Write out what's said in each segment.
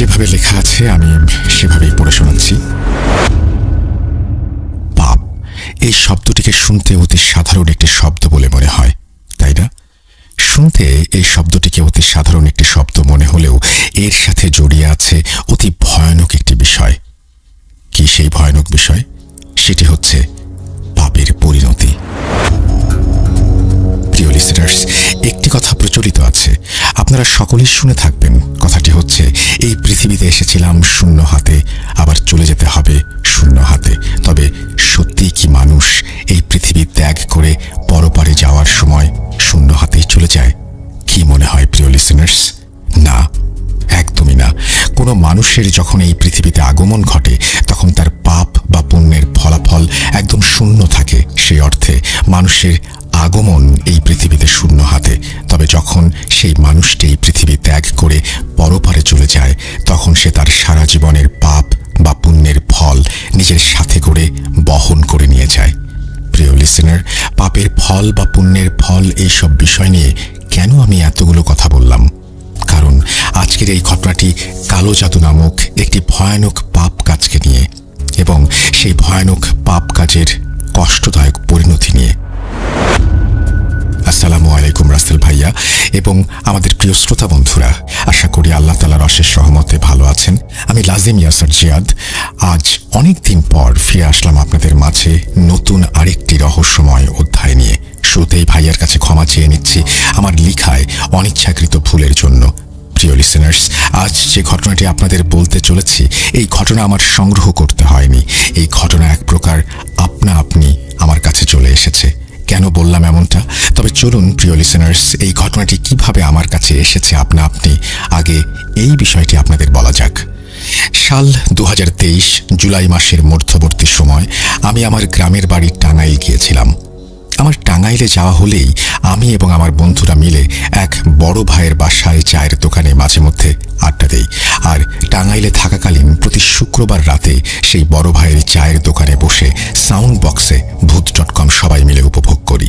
যেভাবে লেখা আছে আমি সেভাবেই পড়ে শোনাচ্ছি। পাপ এই শব্দটিকে শুনতে অতি সাধারণ একটি শব্দ বলে মনে হয়, তাই না? শুনতে এই শব্দটিকে অতি সাধারণ একটি শব্দ মনে হলেও এর সাথে জড়িয়ে আছে অতি ভয়ানক একটি বিষয়। কি সেই ভয়ানক বিষয়? সেটি হচ্ছে পাপের পরিণতি। প্রিয় লিসেনার্স, একটি কথা প্রচলিত আছে, আপনারা সকলেই শুনে থাকবেন। কথাটি হচ্ছে, এই পৃথিবীতে এসেছিলাম শূন্য হাতে, আবার চলে যেতে হবে শূন্য হাতে। তবে সত্যি কি মানুষ এই পৃথিবী ত্যাগ করে পরপারে যাওয়ার সময় শূন্য হাতেই চলে যায়? কি মনে হয় প্রিয় লিসেনার্স? না, একদমই না। কোনো মানুষের যখন এই পৃথিবীতে আগমন ঘটে তখন তার পাপ বা পুণ্যের ফলাফল একদম শূন্য থাকে। সেই অর্থে মানুষের আগমন এই পৃথিবীতে শূন্য হাতে। তবে যখন সেই মানুষটি এই পৃথিবী ত্যাগ করে পরপারে চলে যায় তখন সে তার সারা জীবনের পাপ বা পুণ্যের ফল নিজের সাথে করে বহন করে নিয়ে যায়। প্রিয় লিসেনার, পাপের ফল বা পুণ্যের ফল এইসব বিষয় নিয়ে কেন আমি এতগুলো কথা বললাম? কারণ আজকের এই ঘটনাটি কালো জাদু নামক একটি ভয়ানক পাপ কাজকে নিয়ে, এবং সেই ভয়ানক পাপ কাজের কষ্টদায়ক পরিণতি নিয়ে। আসসালামু আলাইকুম রাসেল ভাইয়া এবং আমাদের প্রিয় শ্রোতা বন্ধুরা, আশা করি আল্লাহ তাআলার অশেষ রহমতে ভালো আছেন। আমি লাজিম ইয়াসার জিয়াদ আজ অনেক দিন পর ফিরে আসলাম আপনাদের মাঝে নতুন আরেকটি রহস্যময় অধ্যায় নিয়ে। শুরুতেই ভাইয়ার কাছে ক্ষমা চেয়ে নিচ্ছি আমার লিখায় অনিচ্ছাকৃত ভুলের জন্য। প্রিয় লিসেনার্স, আজ যে ঘটনাটি আপনাদের বলতে চলেছি, এই ঘটনা আমার সংগ্রহ করতে হয়নি। এই ঘটনা এক প্রকার আপনা আপনি আমার কাছে চলে এসেছে। কেন বললাম এমনটা? তবে চলুন প্রিয় লিসেনার্স, এই ঘটনাটি কিভাবে আমার কাছে এসেছে আপনা আপনি, আগে এই বিষয়টি আপনাদের বলা যাক। সাল 2023 জুলাই মাসের মধ্যবর্তী সময় আমি আমার গ্রামের বাড়ি টাঙ্গাইল গিয়েছিলাম। আমার টাঙ্গাইলে যাওয়া হলেই আমি এবং আমার বন্ধুরা মিলে এক বড় ভাইয়ের বাসায় চায়ের দোকানে মাঝে মধ্যে আড্ডা দেই। আর টাঙ্গাইলে থাকাকালীন প্রতি শুক্রবার রাতে সেই বড় ভাইয়ের চায়ের দোকানে বসে সাউন্ড বক্সে ভূত.com সবাই মিলে উপভোগ করি।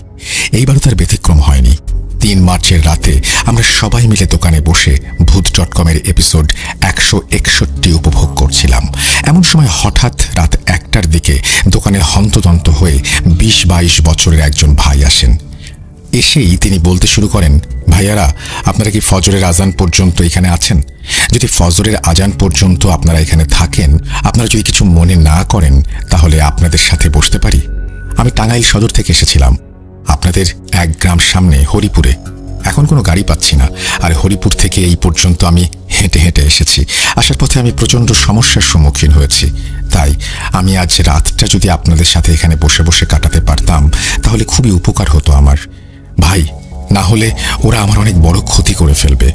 এইবারও তার ব্যতিক্রম হয়নি। 3 মার্চের রাতে আমরা সবাই মিলে দোকানে বসে ভূত.com-এর এপিসোড 161 উপভোগ করছিলাম। এমন সময় হঠাৎ রাত 1টার দিকে দোকানে হন্তদন্ত হয়ে 20-22 বছরের একজন ভাই আসেন। এসেই তিনি বলতে শুরু করেন, ভাইয়ারা, আপনারা কি ফজরের আজান পর্যন্ত এখানে আছেন? যদি ফজরের আজান পর্যন্ত আপনারা এখানে থাকেন, আপনারা যদি কিছু মনে না করেন, তাহলে আপনাদের সাথে বসতে পারি। আমি টাঙ্গাইল সদর থেকে এসেছিলাম, আপনাদের 1 গ্রাম সামনে হরিপুরে। এখন কোনো গাড়ি পাচ্ছি না, আর হরিপুর থেকে এই পর্যন্ত আমি হেঁটে হেঁটে এসেছি। আসার পথে আমি প্রচণ্ড সমস্যার সম্মুখীন হয়েছি। তাই আমি আজ রাতটা যদি আপনাদের সাথে এখানে বসে বসে কাটাতে পারতাম তাহলে খুবই উপকার হতো আমার। ভাই, না হলে ওরা আমার অনেক বড় ক্ষতি করে ফেলবে।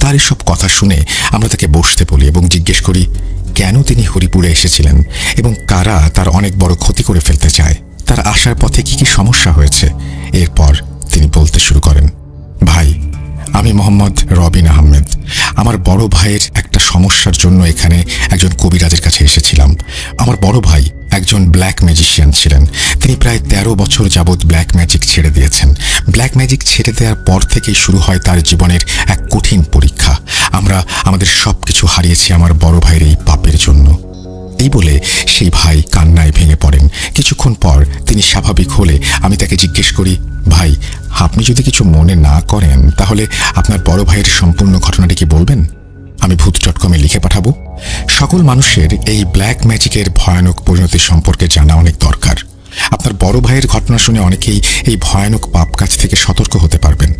তার এসব কথা শুনে আমরা তাকে বসতে বলি এবং জিজ্ঞেস করি কেন তিনি হরিপুরে এসেছিলেন এবং কারা তার অনেক বড় ক্ষতি করে ফেলতে চায়, তার আসার পথে কি কি সমস্যা হয়েছে। এরপর তিনি বলতে শুরু করেন, ভাই, আমি মোহাম্মদ রবিন আহমেদ। আমার বড় ভাইয়ের একটা সমস্যার জন্য এখানে একজন কবিরাজের কাছে এসেছিলাম। আমার বড় ভাই একজন ব্ল্যাক ম্যাজিশিয়ান ছিলেন। তিনি প্রায় 13 বছর যাবৎ ব্ল্যাক ম্যাজিক ছেড়ে দিয়েছেন। ব্ল্যাক ম্যাজিক ছেড়ে দেওয়ার পর থেকেই শুরু হয় তার জীবনের এক কঠিন পরীক্ষা। আমরা আমাদের সবকিছু হারিয়েছি আমার বড় ভাইয়ের এই পাপের জন্য। এই বলে সেই ভাই কান্নায় ভেঙে পড়েন। কিছুক্ষণ পর তিনি স্বাভাবিক হলে আমি তাকে জিজ্ঞেস করি, ভাই, আপনি যদি কিছু মনে না করেন তাহলে আপনার বড় ভাইয়ের সম্পূর্ণ ঘটনাটি কি বলবেন? আমি ভূত.com-এ লিখে পাঠাবো। সকল মানুষের এই ব্ল্যাক ম্যাজিকের ভয়ানক পরিণতি সম্পর্কে জানা অনেক দরকার। আপনার বড় ভাইয়ের ঘটনা শুনে অনেকেই এই ভয়ানক পাপ কাজ থেকে সতর্ক হতে পারবেন।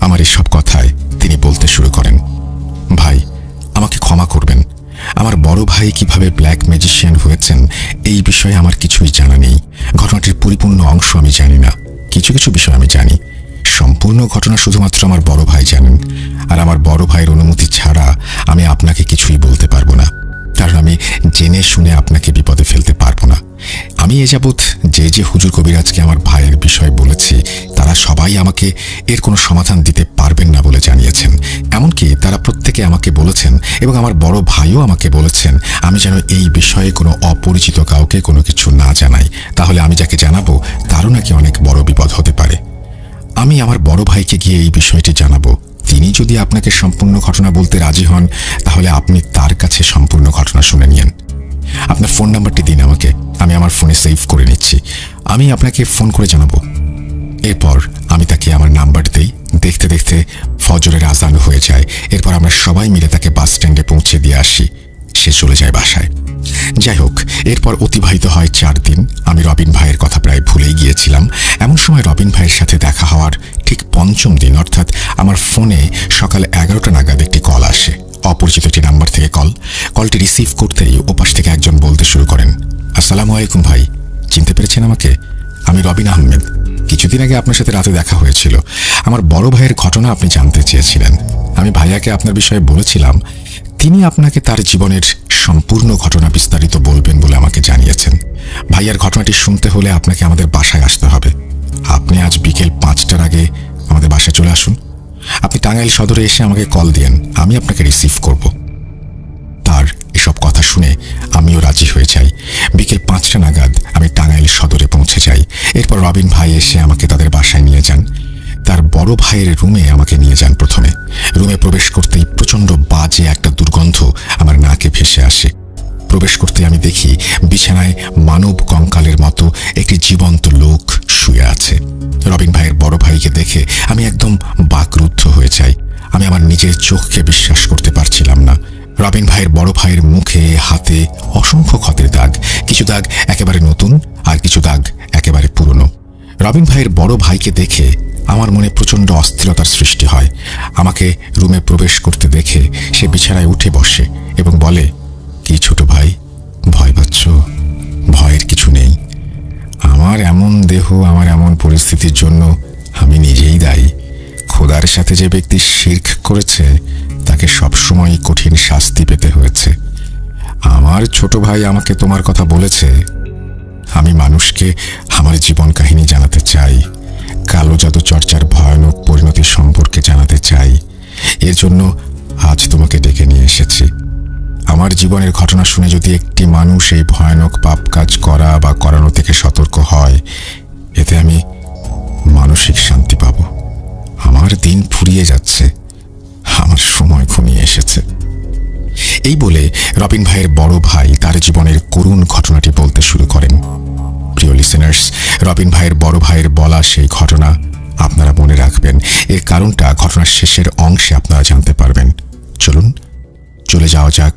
আমার এসব কথায় তিনি বলতে শুরু করেন, ভাই, আমাকে ক্ষমা করবেন। আমার বড় ভাই কিভাবে ব্ল্যাক ম্যাজিশিয়ান হয়েছেন এই বিষয়ে আমার কিছুই জানা নেই। ঘটনাটির পরিপূর্ণ অংশ আমি জানি না। কিছু কিছু বিষয় আমি জানি। সম্পূর্ণ ঘটনা শুধুমাত্র আমার বড় ভাই জানেন। আর আমার বড় ভাইয়ের অনুমতি ছাড়া আমি আপনাকে কিছুই বলতে পারবো না, কারণ আমি জেনে শুনে আপনাকে বিপদে ফেলতে পারবো না। আমি এ যাবৎ যে হুজুর কবিরাজকে আমার ভাইয়ের বিষয়ে বলেছি তারা সবাই আমাকে এর কোনো সমাধান দিতে পারবেন না বলে জানিয়েছেন। এমনকি তারা প্রত্যেকে আমাকে বলেছেন এবং আমার বড় ভাইও আমাকে বলেছেন আমি যেন এই বিষয়ে কোনো অপরিচিত কাউকে কোনো কিছু না জানাই, তাহলে আমি যাকে জানাবো তারও নাকি অনেক বড় বিপদ হতে পারে। আমি আমার বড় ভাইকে গিয়ে এই বিষয়টি জানাবো। তিনি যদি আপনাকে সম্পূর্ণ ঘটনা বলতে রাজি হন, তাহলে আপনি তার কাছে সম্পূর্ণ ঘটনা শুনে নিন। আপনার ফোন নাম্বারটি দিন আমাকে, আমি আমার ফোনে সেভ করে নিচ্ছি। আমি আপনাকে ফোন করে জানাবো। এরপর আমি তাকে আমার নাম্বার দিই। দেখতে দেখতে ফজরের আজান হয়ে যায়। এরপর আমরা সবাই মিলে তাকে বাস স্ট্যান্ডে পৌঁছে দিয়ে আসি। সে চলে যায় বাসায়। যাই হোক, এরপর অতিবাহিত হয় 4 দিন। আমি রবিন ভাইয়ের কথা প্রায় ভুলেই গিয়েছিলাম। এমন সময় রবিন ভাইয়ের সাথে দেখা হওয়ার ঠিক 5ম দিন, অর্থাৎ আমার ফোনে সকাল 11টা নাগাদ একটি কল আসে। অপরিচিত একটি নাম্বার থেকে কলটি রিসিভ করতেই ওপাশ থেকে একজন বলতে শুরু করেন, আসসালামু আলাইকুম ভাই, চিনতে পেরেছেন আমাকে? আমি রবিন আহমেদ। কিছুদিন আগে আপনার সাথে রাতে দেখা হয়েছিল। আমার বড় ভাইয়ের ঘটনা আপনি জানতে চেয়েছিলেন। আমি ভাইয়াকে আপনার বিষয়ে বলেছিলাম। তিনি আপনাকে তার জীবনের সম্পূর্ণ ঘটনা বিস্তারিত বলবেন বলে আমাকে জানিয়েছেন। ভাইয়ার ঘটনাটি শুনতে হলে আপনাকে আমাদের বাসায় আসতে হবে। আপনি আজ বিকেল 5টার আগে আমাদের বাসায় চলে আসুন। আপনি টাঙ্গাইল সদরে এসে আমাকে কল দিয়েন, আমি আপনাকে রিসিভ করব। তার এসব কথা শুনে আমিও রাজি হয়ে যাই। বিকেল 5টা নাগাদ আমি টাঙ্গাইল সদরে পৌঁছে যাই। এরপর রবিন ভাই এসে আমাকে তাদের বাসায় নিয়ে যান। তার বড় ভাইয়ের রুমে আমাকে নিয়ে যান। প্রথমে রুমে প্রবেশ করতেই প্রচণ্ড বাজে একটা দুর্গন্ধ আমার নাকে ভেসে আসে। প্রবেশ করতে আমি দেখি বিছানায় মানব কঙ্কালের মতো একটি জীবন্ত লোক শুয়ে আছে। রবিন ভাইয়ের বড় ভাইকে দেখে আমি একদম বাকরুদ্ধ হয়ে যাই। আমি আমার নিজের চোখকে বিশ্বাস করতে পারছিলাম না। রবিন ভাইয়ের বড় ভাইয়ের মুখে হাতে অসংখ্য ক্ষতের দাগ, কিছু দাগ একেবারে নতুন আর কিছু দাগ একেবারে পুরনো। রবিন ভাইয়ের বড় ভাইকে দেখে আমার মনে প্রচণ্ড অস্থিরতার সৃষ্টি হয়। আমাকে রুমে প্রবেশ করতে দেখে সে বিছানায় উঠে বসে এবং বলে, কি ছোট ভাই, ভয় পাচ্ছ? ভয়ের কিছু নেই। আমার এমন দেহ, আমার এমন পরিস্থিতির জন্য আমি নিজেই দায়ী। খোদার সাথে যে ব্যক্তি শিরক করেছে তাকে সবসময় কঠিন শাস্তি পেতে হয়েছে। আমার ছোট ভাই আমাকে তোমার কথা বলেছে। আমি মানুষকে আমার জীবন কাহিনী জানাতে চাই, কালো জাদু চর্চার ভয়ানক পরিণতি সম্পর্কে জানাতে চাই। এর জন্য আজ তোমাকে ডেকে নিয়ে এসেছি। আমার জীবনের ঘটনা শুনে যদি একটি মানুষ এই ভয়ানক পাপ কাজ করা বা করানো থেকে সতর্ক হয়, এতে আমি মানসিক শান্তি পাব। আমার দিন ফুরিয়ে যাচ্ছে, আমার সময় ঘনিয়ে এসেছে। এই বলে রবিন ভাইয়ের বড় ভাই তার জীবনের করুণ ঘটনাটি বলতে শুরু করেন। প্রিয় লিসেনার্স, রবিন ভাইয়ের বড় ভাইয়ের বলা সেই ঘটনা আপনারা মনে রাখবেন। এর কারণটা ঘটনার শেষের অংশে আপনারা জানতে পারবেন। চলুন চলে যাওয়া যাক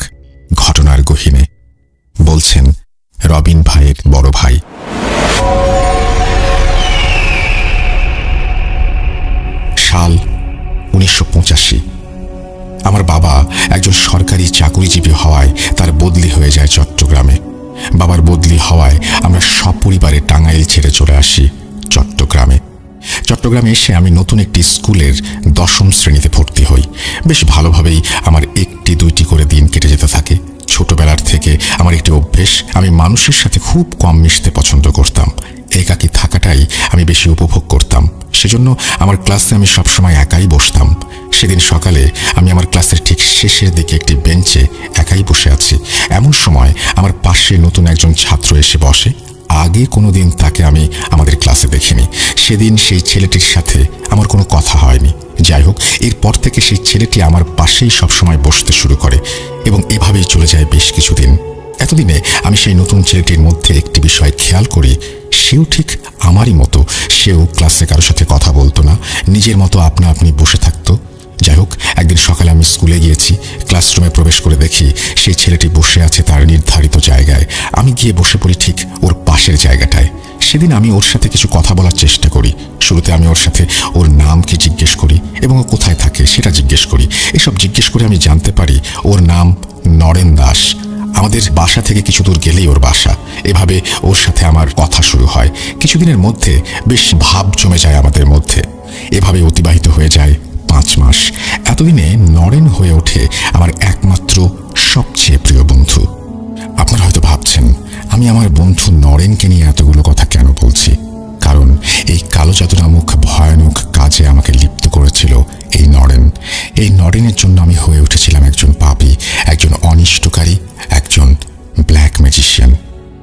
ঘটনার গহীনে। বলছেন রবিন ভাইয়ের বড় ভাই। সাল 1985। আমার বাবা একজন সরকারি চাকুরিজীবী হওয়ায় তার বদলি হয়ে যায় চট্টগ্রামে। বাবার বদলি হওয়ায় আমরা সপরিবারে টাঙ্গাইল ছেড়ে চলে আসি চট্টগ্রামে। চট্টগ্রামে এসে আমি নতুন একটি স্কুলের 10ম শ্রেণীতে ভর্তি হই। বেশ ভালোভাবেই আমার 1-2টি করে দিন কেটে যেতে থাকে। ছোটবেলার থেকে আমার একটি অভ্যেস, আমি মানুষের সাথে খুব কম মিশতে পছন্দ করতাম। একাকী থাকাটাই আমি বেশি উপভোগ করতাম। সেজন্য আমার ক্লাসে আমি সবসময় একাই বসতাম। সেদিন সকালে আমি আমার ক্লাসের ঠিক শেষের দিকে একটি বেঞ্চে একাই বসে আছি। এমন সময় আমার পাশে নতুন একজন ছাত্র এসে বসে। আগে কোনোদিন তাকে আমি আমাদের ক্লাসে দেখিনি। সেদিন সেই ছেলেটির সাথে আমার কোনো কথা হয়নি। যাই হোক, এরপর থেকে সেই ছেলেটি আমার পাশেই সবসময় বসতে শুরু করে এবং এভাবেই চলে যায় বেশ কিছুদিন। এতদিনে আমি সেই নতুন ছেলেটির মধ্যে একটি বিষয় খেয়াল করি, সেও ঠিক আমারই মতো। সেও ক্লাসে কারোর সাথে কথা বলতো না, নিজের মতো আপনা আপনি বসে থাকতো। যাই হোক, একদিন সকালে আমি স্কুলে গিয়েছি। ক্লাসরুমে প্রবেশ করে দেখি সেই ছেলেটি বসে আছে তার নির্ধারিত জায়গায়। আমি গিয়ে বসে পড়ি ঠিক ওর পাশের জায়গাটায়। সেদিন আমি ওর সাথে কিছু কথা বলার চেষ্টা করি। শুরুতে আমি ওর সাথে ওর নাম কি জিজ্ঞেস করি এবং ও কোথায় থাকে সেটা জিজ্ঞেস করি। এসব জিজ্ঞেস করে আমি জানতে পারি ওর নাম নরেন দাস। আমাদের বাসা থেকে কিছু দূর গেলেই ওর বাসা। এভাবে ওর সাথে আমার কথা শুরু হয়। কিছুদিনের মধ্যে বেশ ভাব জমে যায় আমাদের মধ্যে। এভাবে অতিবাহিত হয়ে যায় 5 মাস। এতদিনে নরেন হয়ে ওঠে আমার একমাত্র সবচেয়ে প্রিয় বন্ধু। আপনারা হয়তো ভাবছেন আমি আমার বন্ধু নরেনকে নিয়ে এতগুলো কথা কেন বলছি। কারণ এই কালো জাদু নামক ভয়ানক কাজে আমাকে লিপ্ত করেছিল এই নরেন। এই নরেনের জন্য আমি হয়ে উঠেছিলাম একজন পাপী, একজন অনিষ্টকারী, একজন ব্ল্যাক ম্যাজিশিয়ান।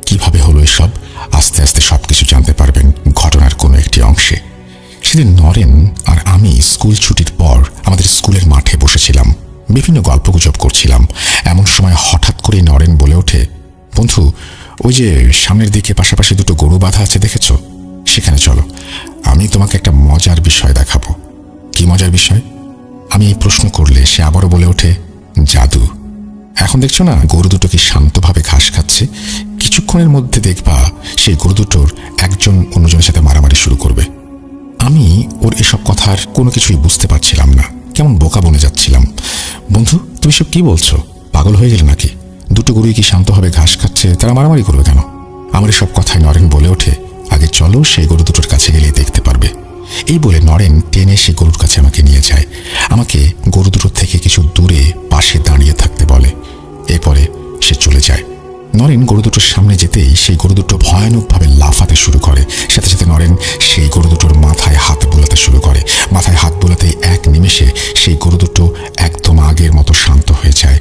কিভাবে হলো এসব, আস্তে আস্তে সবকিছু জানতে পারবেন ঘটনার কোনো একটি অংশে। সেদিন নরেন আর আমি আমি স্কুল ছুটির পর আমাদের স্কুলের মাঠে বসেছিলাম, বিভিন্ন গল্পগুজব করছিলাম। এমন সময় হঠাৎ করে নরেন বলে ওঠে, বন্ধু, ওই যে সামনের দিকে পাশাপাশি দুটো গরু বাঁধা আছে দেখেছ, সেখানে চলো, আমি তোমাকে একটা মজার বিষয় দেখাবো। কি মজার বিষয়? আমি এই প্রশ্ন করলে সে আবারও বলে ওঠে, জাদু। এখন দেখছো না গরু দুটো কি শান্তভাবে ঘাস খাচ্ছে, কিছুক্ষণের মধ্যে দেখবা সেই গরু দুটোর একজন অন্যজনের সাথে মারামারি শুরু করবে। আমি ওর এসব কথার কোনো কিছুই বুঝতে পারছিলাম না, কেমন বোকা বনে যাচ্ছিলাম। বন্ধু, তুমি সব কি বলছো? পাগল হয়ে গেলে নাকি? দুটো গরুই কি শান্তভাবে ঘাস খাচ্ছে, তারা মারামারি করবে কেন? আমার এসব কথায় নরেন বলে ওঠে, আগে চলো সেই গরু দুটোর কাছে গেলেই দেখতে পারবে। এই বলে নরেন টেনে সেই গরুর কাছে আমাকে নিয়ে যায়। আমাকে গরু দুটোর থেকে কিছু দূরে পাশে দাঁড়িয়ে থাকতে বলে। এরপরে সে চলে যায়। নরেন গরু দুটোর সামনে যেতেই সেই গরু দুটো ভয়ানকভাবে লাফাতে শুরু করে। সাথে সাথে নরেন সেই গরু দুটোর মাথায় হাত বোলাতে শুরু করে। মাথায় হাত বোলাতেই এক নিমেষে সেই গরু দুটো একদম আগের মতো শান্ত হয়ে যায়।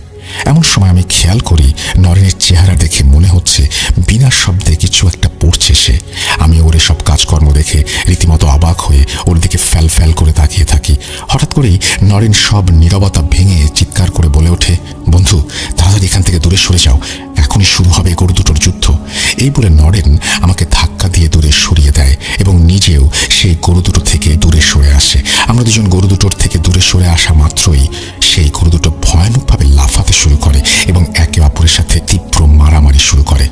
এমন সময় আমি খেয়াল করি নরেনের চেহারা দেখে মনে হচ্ছে বিনা শব্দে কিছু একটা পড়ছে সে। আমি ওর সব কাজকর্ম দেখে রীতিমতো অবাক হয়ে ওর দিকে ফ্যাল ফ্যাল করে তাকিয়ে থাকি। হঠাৎ করেই নরেন সব নীরবতা ভেঙে চিৎকার করে বলে ওঠে, বন্ধু, তাড়াতাড়ি এখান থেকে দূরে সরে যাও, এখনই শুরু হবে গরু দুটোর যুদ্ধ। এই বলে নরেন আমাকে ধাক্কা দিয়ে দূরে সরিয়ে দেয় এবং নিজেও সেই গরু দুটো থেকে দূরে সরে আসে। আমরা দুজন গরু দুটোর থেকে দূরে সরে আসা মাত্রই সেই গরু দুটো ভয়ানকভাবে লাফাতে শুরু করে এবং একে অপরের সাথে তীব্র মারামারি শুরু করে।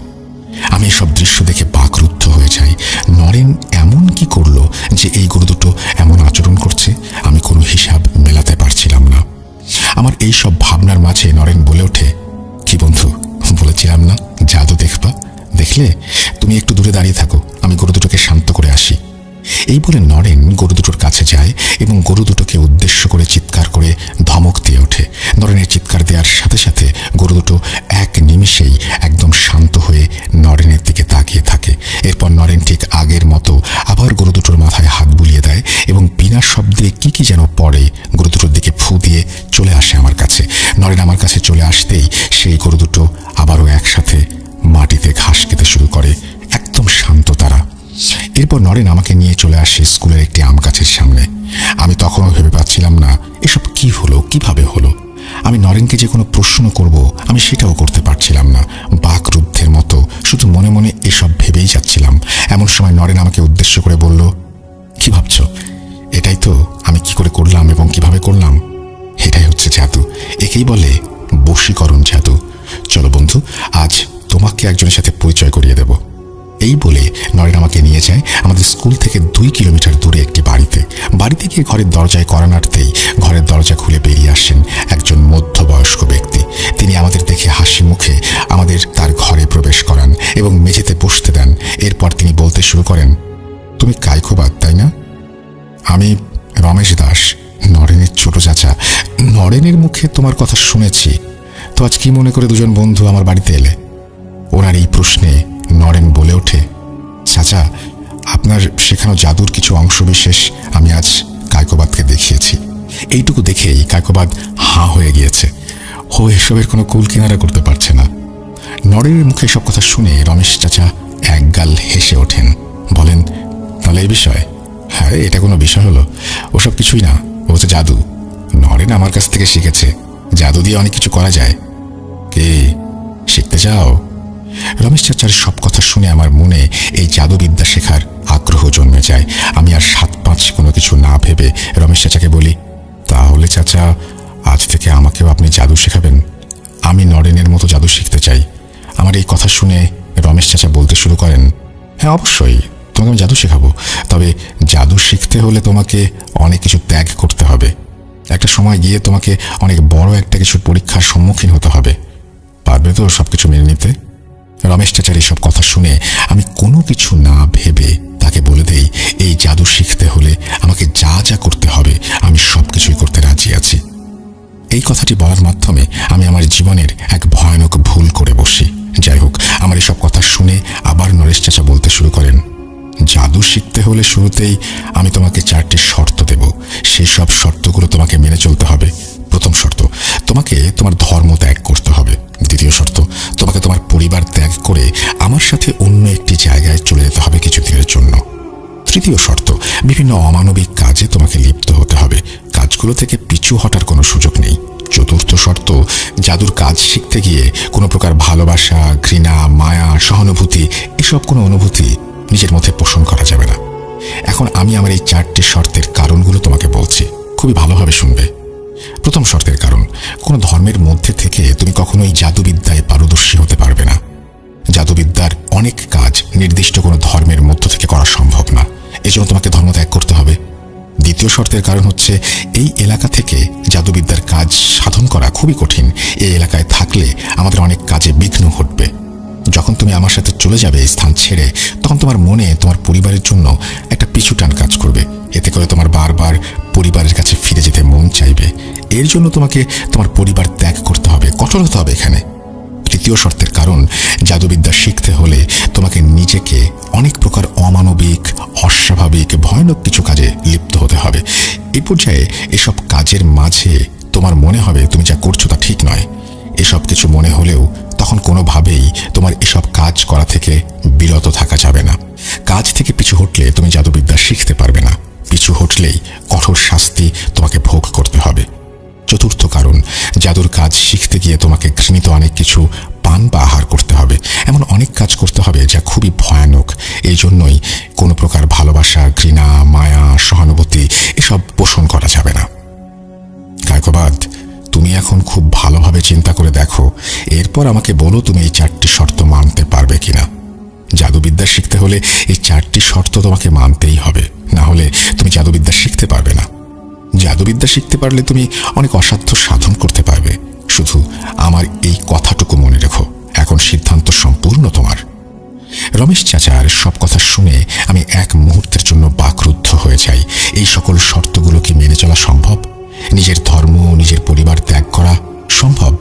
আমি এসব দৃশ্য দেখে বাকরুদ্ধ হয়ে যাই। নরেন এমন কি করলো যে এই গরু দুটো এমন আচরণ করছে? আমি কোনো হিসাব মেলাতে পারছিলাম না। আমার এই সব ভাবনার মাঝে নরেন বলে ওঠে, কি বন্ধু, বলেছিলাম না জাদু দেখবা? দেখলে? তুমি একটু দূরে দাঁড়িয়ে থাকো, আমি গরু দুটোকে শান্ত করে আসি। এই বলে নরেন গরু দুটোর কাছে যায় এবং গরু দুটোকে উদ্দেশ্য করে চিৎকার করে ধমক দিয়ে ওঠে। নরেনের চিৎকার দেওয়ার সাথে সাথে গরু দুটো এক নিমিষেই একদম শান্ত হয়ে নরেনের দিকে তাকিয়ে থাকে। এরপর নরেন ঠিক আগের মতো আবার গরু দুটোর মাথায় হাত বুলিয়ে দেয় এবং বিনা শব্দে কি কি যেন পড়ে গরু দুটোর দিকে ফু দিয়ে চলে আসে আমার কাছে। নরেন আমার কাছে চলে আসতেই সেই গরু দুটো আবারও একসাথে মাটিতে ঘাস খেতে শুরু করে, একদম শান্ত তারা। এরপর নরেন আমাকে নিয়ে চলে আসে স্কুলের একটি আম গাছের সামনে। আমি তখনও ভেবে পাচ্ছিলাম না এসব কি হলো, কিভাবে হলো। আমি নরেনকে যে কোনো প্রশ্ন করব আমি সেটাও করতে পারছিলাম না। বাকরুদ্ধের মতো শুধু মনে মনে এসব ভেবেই যাচ্ছিলাম। এমন সময় নরেন আমাকে উদ্দেশ্য করে বলল, কি ভাবছো? এটাই তো আমি কি করে করলাম এবং কিভাবে করলাম। এটাই হচ্ছে জাদু, একেই বলে বশীকরণ জাদু। চলো বন্ধু, আজ তোমাকে একজনের সাথে পরিচয় করিয়ে দেব। এই বলে নরেন আমাকে নিয়ে যায় আমাদের স্কুল থেকে 2 কিলোমিটার দূরে একটি বাড়িতে গিয়ে ঘরের দরজায় কড়া নাড়তেই ঘরের দরজা খুলে বেরিয়ে আসেন একজন মধ্যবয়স্ক ব্যক্তি। তিনি আমাদের দেখে হাসি মুখে আমাদের তার ঘরে প্রবেশ করান এবং মেঝেতে বসতে দেন। এরপর তিনি বলতে শুরু করেন, তুমি কায়কোবাদ, তাই না? আমি রমেশ দাস, নরেনের ছোট চাচা। নরেনের মুখে তোমার কথা শুনেছি, তো আজ কি মনে করে দুজন বন্ধু আমার বাড়িতে এলে? ওনার এই প্রশ্নে নরেন বলে ওঠে, চাচা, আপনার শেখানো জাদুর কিছু অংশবিশেষ আমি আজ কায়কোবাদকে দেখিয়েছি। এইটুকু দেখেই কায়কোবাদ হাঁ হয়ে গিয়েছে। ও এসবের কোনো কুল কিনারা করতে পারছে না। নরেনের মুখে সব কথা শুনে রমেশ চাচা একগাল হেসে ওঠেন, বলেন, তাহলে এই বিষয়? হ্যাঁ, এটা কোনো বিষয় হলো? ওসব কিছুই না, ও হচ্ছে জাদু। নরেন আমার কাছ থেকে শিখেছে, জাদু দিয়ে অনেক কিছু করা যায়। কে শিখতে চাও? রমেশ চাচার সব কথা শুনে আমার মনে এই জাদুবিদ্যা শেখার আগ্রহ জন্মে যায়। আমি আর 7-5 কোনো কিছু না ভেবে রমেশ চাচাকে বলি, তাহলে চাচা, আজ থেকে আমাকেও আপনি জাদু শেখাবেন? আমি নরেনের মতো জাদু শিখতে চাই। আমার এই কথা শুনে রমেশ চাচা বলতে শুরু করেন, হ্যাঁ অবশ্যই, তোমাকে আমি জাদু শেখাবো। তবে জাদু শিখতে হলে তোমাকে অনেক কিছু ত্যাগ করতে হবে। একটা সময় গিয়ে তোমাকে অনেক বড় একটা কিছুর পরীক্ষার সম্মুখীন হতে হবে। পারবে তো সবকিছু মেনে নিতে? রমেশ চাচার এসব কথা শুনে আমি কোনো কিছু না ভেবে তাকে বলে দেই, এই জাদু শিখতে হলে আমাকে যা যা করতে হবে আমি সবকিছুই করতে রাজি আছি। এই কথাটি বলার মাধ্যমে আমি আমার জীবনের এক ভয়ানক ভুল করে বসি। যাই হোক, আমার এসব কথা শুনে আবার নরেশ চাচা বলতে শুরু করেন, জাদু শিখতে হলে শুরুতেই আমি তোমাকে 4টি শর্ত দেব। সেই সব শর্তগুলো তোমাকে মেনে চলতে হবে। প্রথম শর্ত, তোমাকে তোমার ধর্ম ত্যাগ করতে হবে। দ্বিতীয় শর্ত, তোমাকে তোমার পরিবার ত্যাগ করে আমার সাথে অন্য একটি জায়গায় চলে যেতে হবে কিছুদিনের জন্য। তৃতীয় শর্ত, বিভিন্ন অমানবিক কাজে তোমাকে লিপ্ত হতে হবে। কাজগুলো থেকে পিছু হটার কোনো সুযোগ নেই। চতুর্থ শর্ত, জাদুর কাজ শিখতে গিয়ে কোনো প্রকার ভালোবাসা, ঘৃণা, মায়া, সহানুভূতি এসব কোনো অনুভূতি নিজের মধ্যে পোষণ করা যাবে না। এখন আমি আমার এই 4টি শর্তের কারণগুলো তোমাকে বলছি, খুবই ভালোভাবে শুনবে। প্রথম শর্তের কারণ, কোনো ধর্মের মধ্যে থেকে তুমি কখনোই জাদুবিদ্যায় পারদর্শী হতে পারবে না। জাদুবিদ্যার অনেক কাজ নির্দিষ্ট কোনো ধর্মের মধ্য থেকে করা সম্ভব না, এজন্য তোমাকে ধর্ম ত্যাগ করতে হবে। দ্বিতীয় শর্তের কারণ হচ্ছে, এই এলাকা থেকে জাদুবিদ্যার কাজ সাধন করা খুবই কঠিন। এই এলাকায় থাকলে আমাদের অনেক কাজে বিঘ্ন ঘটবে। যখন তুমি আমার সাথে চলে যাবে এই স্থান ছেড়ে, তখন তোমার মনে তোমার পরিবারের জন্য একটা পিছুটান কাজ করবে। এতে করে তোমার বারবার পরিবারের কাছে ফিরে যেতে মন চাইবে। এর জন্য তোমাকে তোমার পরিবার ত্যাগ করতে হবে, কঠোর হতে হবে এখানে। তৃতীয় শর্তের কারণ, জাদুবিদ্যা শিখতে হলে তোমাকে নিজেকে অনেক প্রকার অমানবিক, অস্বাভাবিক, ভয়ানক কিছু কাজে লিপ্ত হতে হবে। এই পর্যায়ে এসব কাজের মাঝে তোমার মনে হবে তুমি যা করছো তা ঠিক নয়। এসব কিছু মনে হলেও তখন কোনোভাবেই তোমার এসব কাজ করা থেকে বিরত থাকা যাবে না। কাজ থেকে পিছু হটলে তুমি জাদুবিদ্যা শিখতে পারবে না। পিছু হটলেই কঠোর শাস্তি তোমাকে ভোগ করতে হবে। চতুর্থ কারণ, জাদুর কাজ শিখতে গিয়ে তোমাকে ঘৃণিত অনেক কিছু পান বা আহার করতে হবে। এমন অনেক কাজ করতে হবে যা খুবই ভয়ানক। এই জন্যই কোনো প্রকার ভালোবাসা, ঘৃণা, মায়া, সহানুভূতি এসব পোষণ করা যাবে না। কায়কোবাদ, তুমি এখন খুব ভালোভাবে চিন্তা করে দেখো, এরপর আমাকে বলো তুমি এই 4টি শর্ত মানতে পারবে কিনা। জাদুবিদ্যা শিখতে হলে এই 4টি শর্ত তোমাকে মানতেই হবে, না হলে তুমি জাদুবিদ্যা শিখতে পারবে না। জাদুবিদ্যা শিখতে পারলে তুমি অনেক অসাধ্য সাধন করতে পারবে। শুধু আমার এই কথাটুকু মনে রেখো, এখন সিদ্ধান্ত সম্পূর্ণ তোমার। রমেশ চাচার সব কথা শুনে আমি এক মুহূর্তের জন্য বাকরুদ্ধ হয়ে যাই। এই সকল শর্তগুলো কি মেনে চলা সম্ভব? নিজের ধর্ম, নিজের পরিবার ত্যাগ করা সম্ভব?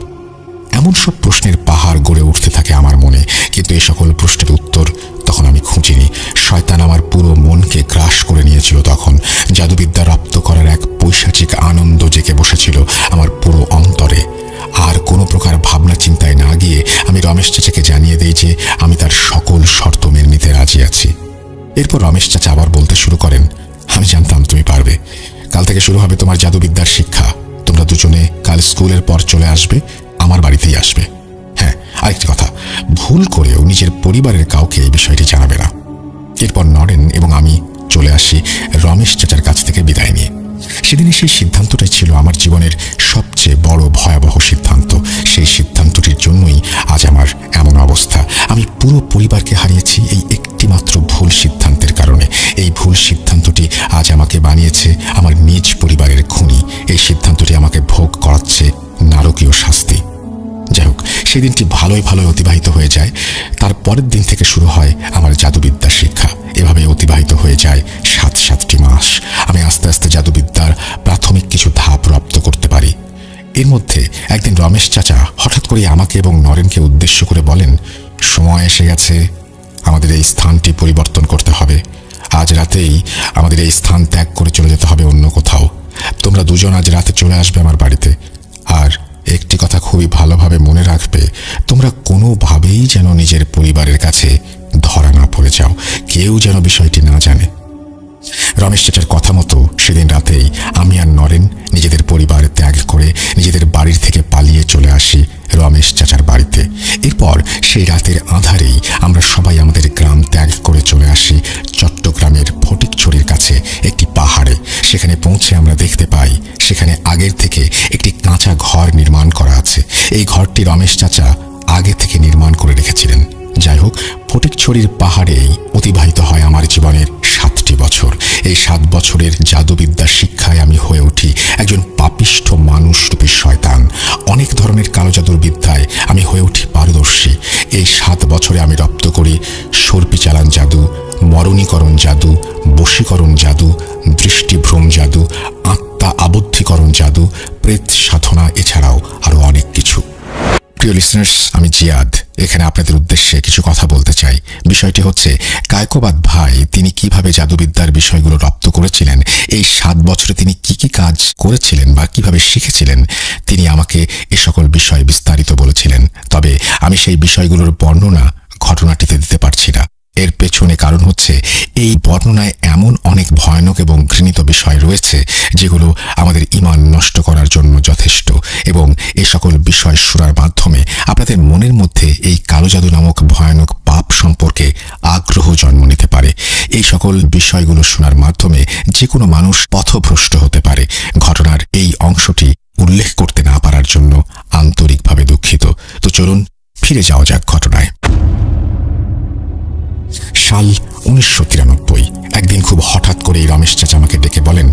এমন সব প্রশ্নের পাহাড় গড়ে উঠতে থাকে আমার মনে, কিন্তু এই সকল প্রশ্নের উত্তর তখন আমি খুঁজিনি। শয়তান আমার পুরো মনকে গ্রাস করে নিয়েছিল। তখন জাদুবিদ্যা রপ্ত করার এক পৈশাচিক আনন্দ জেগে বসেছিল আমার পুরো অন্তরে। আর কোনো প্রকার ভাবনা চিন্তায় না গিয়ে আমি রমেশ চাচাকে জানিয়ে দেই যে আমি তার সকল শর্ত মেনে নিতে রাজি আছি। এরপর রমেশ চাচা আবার বলতে শুরু করেন, আমি জানতাম তুমি পারবে। কাল থেকে শুরু হবে তোমার জাদুবিদ্যার শিক্ষা। তোমরা দুজনে কাল স্কুলের পর চলে আসবে, আমার বাড়িতেই আসবে। হ্যাঁ, আরেকটি কথা, ভুল করেও নিজের পরিবারের কাউকে এই বিষয়টি জানাবে না। এরপর নরেন এবং আমি চলে আসি রমেশ চাচার কাছ থেকে বিদায় নিয়ে। সেদিনে সেই সিদ্ধান্তটাই ছিল আমার জীবনের সবচেয়ে বড় ভয়াবহ সিদ্ধান্ত। সেই সিদ্ধান্তটির জন্যই আজ আমার এমন অবস্থা। আমি পুরো পরিবারকে হারিয়েছি এই একটিমাত্র ভুল সিদ্ধান্তের কারণে। এই ভুল সিদ্ধান্তটি আজ আমাকে বানিয়েছে আমার নিজ পরিবারের খুনি। এই সিদ্ধান্তটি আমাকে ভোগ করাচ্ছে নারকীয় শাস্তি। যাই হোক, সেদিনটি ভালোই অতিবাহিত হয়ে যায়। তার পরের দিন থেকে শুরু হয় আমার জাদুবিদ্যা শিক্ষা। এভাবে অতিবাহিত হয়ে যায় 7টি মাস। আমি আস্তে আস্তে জাদুবিদ্যার প্রাথমিক কিছু ধাপ রপ্ত করতে পারি। এর মধ্যে একদিন রমেশ চাচা হঠাৎ করে আমাকে এবং নরেনকে উদ্দেশ্য করে বলেন, সময় এসে গেছে, আমাদের এই স্থানটি পরিবর্তন করতে হবে। আজ রাতেই আমাদের এই স্থান ত্যাগ করে চলে যেতে হবে অন্য কোথাও। তোমরা দুজন আজ রাতে চলে আসবে আমার বাড়িতে। আর একটি কথা খুবই ভালোভাবে মনে রাখবে, তোমরা কোনোভাবেই যেন নিজের পরিবারের কাছে ধরা না পড়ে যাও। কেউ যেন বিষয়টি না জানে। রমেশ চাচার কথা মতো সেদিন রাতেই আমি আর নরেন নিজেদের পরিবার ত্যাগ করে নিজেদের বাড়ির থেকে পালিয়ে চলে আসি রমেশ চাচার বাড়িতে। এরপর সেই রাতের আঁধারেই আমরা সবাই আমাদের গ্রাম ত্যাগ করে চলে আসি চট্টগ্রামের ফটিকছড়ির কাছে একটি পাহাড়ে। সেখানে পৌঁছে আমরা দেখতে পাই সেখানে আগের থেকে একটি কাঁচা ঘর নির্মাণ করা আছে। এই ঘরটি রমেশ চাচা আগে থেকে নির্মাণ করে রেখেছিলেন। যাই হোক, ফটিকছড়ির পাহাড়েই অতিবাহিত হয় আমার জীবনের 7টি বছর। এই 7 বছরের জাদুবিদ্যা শিক্ষায় আমি হয়ে উঠি একজন পাপিষ্ঠ মানুষরূপী শয়তান। অনেক ধরনের কালো জাদুর বিদ্যায় আমি হয়ে উঠি পারদর্শী। এই 7 বছরে আমি রপ্ত করি সর্পি চালান জাদু, মরণীকরণ জাদু, বশীকরণ জাদু, দৃষ্টিভ্রম জাদু, আত্মা আবদ্ধীকরণ জাদু, প্রেত সাধনা, এছাড়াও আরও অনেক কিছু। প্রিয় লিসনার্স, আমি জিয়াদ এখানে আপনাদের উদ্দেশ্যে কিছু কথা বলতে চাই। বিষয়টি হচ্ছে কায়কোবাদ ভাই তিনি কিভাবে জাদুবিদ্যার বিষয়গুলো রপ্ত করেছিলেন, এই 7 বছরে তিনি কি কাজ করেছিলেন বা কিভাবে শিখেছিলেন, তিনি আমাকে এ সকল বিষয় বিস্তারিত বলেছিলেন। তবে আমি সেই বিষয়গুলোর বর্ণনা ঘটনাটিতে দিতে পারছি না। এর পেছনে কারণ হচ্ছে এই বর্ণনায় এমন অনেক ভয়ানক এবং ঘৃণিত বিষয় রয়েছে যেগুলো আমাদের ঈমান নষ্ট করার জন্য যথেষ্ট, এবং এই সকল বিষয় শোনার মাধ্যমে আপনাদের মনের মধ্যে এই কালো জাদু নামক ভয়ানক পাপ সম্পর্কে আগ্রহ জন্ম নিতে পারে। এই সকল বিষয়গুলো শোনার মাধ্যমে যে কোনো মানুষ পথভ্রষ্ট হতে পারে। ঘটনার এই অংশটি উল্লেখ করতে না পারার জন্য আন্তরিকভাবে দুঃখিত। তো চলুন ফিরে যাওয়া যাক ঘটনায়। সাল 1993। একদিন খুব হঠাৎ করেই রমেশ চাচা আমাকে ডেকে বলেন,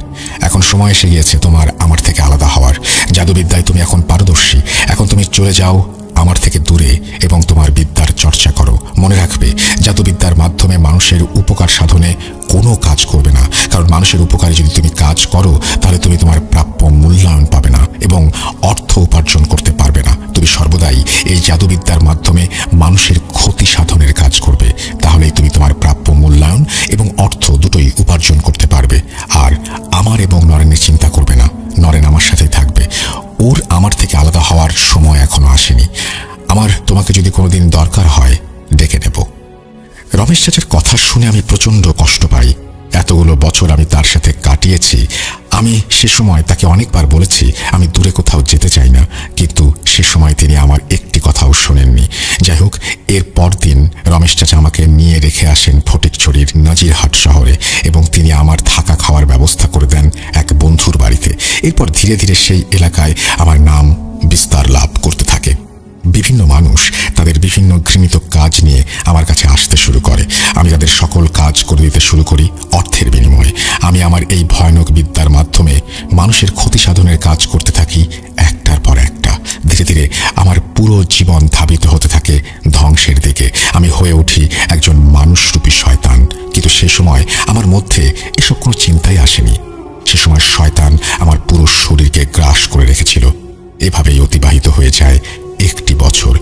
এখন সময় এসে গিয়েছে তোমার আমার থেকে আলাদা হওয়ার। জাদুবিদ্যায় তুমি এখন পারদর্শী, এখন তুমি চলে যাও আমার থেকে দূরে এবং তোমার বিদ্যার চর্চা করো। মনে রাখবে, জাদুবিদ্যার মাধ্যমে মানুষের উপকার সাধনে কোনো কাজ করবে না, কারণ মানুষের উপকারে যদি তুমি কাজ করো তাহলে তুমি তোমার প্রাপ্য মূল্যায়ন পাবে না এবং অর্থ উপার্জন করতে পারবে না। তুমি সর্বদাই এই জাদুবিদ্যার মাধ্যমে মানুষের ক্ষতি সাধনের কাজ করবে, তাহলেই তুমি তোমার প্রাপ্য মূল্যায়ন এবং অর্থ দুটোই উপার্জন করতে পারবে। আর আমার এবং নরেনের চিন্তা করবে না, নরেন আমার সাথেই থাকবে। ওর আমার থেকে আলাদা হওয়ার সময় এখনো আসেনি। আমার তোমাকে যদি কোনোদিন দরকার হয় ডেকে নেব। রমেশ চাচার কথা শুনে আমি প্রচণ্ড কষ্ট পাই। এতগুলো বছর আমি তার সাথে কাটিয়েছি। আমি সে সময় তাকে অনেকবার বলেছি আমি দূরে কোথাও যেতে চাই না, কিন্তু সে সময় তিনি আমার একটি কথাও শোনেননি। যাই হোক, এর পরদিন রমেশ চাচা আমাকে নিয়ে রেখে আসেন ফটিকছড়ির নাজিরহাট শহরে, এবং তিনি আমার থাকা খাওয়ার ব্যবস্থা করে দেন এক বন্ধুর বাড়িতে। এরপর ধীরে ধীরে সেই এলাকায় আমার নাম বিস্তার লাভ করতে থাকে। বিভিন্ন মানুষ তাদের বিভিন্ন ঘৃণিত কাজ নিয়ে আমার কাছে আসতে শুরু করে। আমি তাদের সকল কাজ করে দিতে শুরু করি অর্থের বিনিময়ে। আমি আমার এই ভয়ানক বিদ্যার মাধ্যমে মানুষের ক্ষতি সাধনের কাজ করতে থাকি একটার পর একটা। ধীরে ধীরে আমার পুরো জীবন ধাবিত হতে থাকে ধ্বংসের দিকে। আমি হয়ে উঠি একজন মানুষরূপী শয়তান। কিন্তু সে সময় আমার মধ্যে এসব কোনো চিন্তাই আসেনি। সে সময় শয়তান আমার পুরো শরীরকে গ্রাস করে রেখেছিল। এভাবেই অতিবাহিত হয়ে যায় একটি বছর।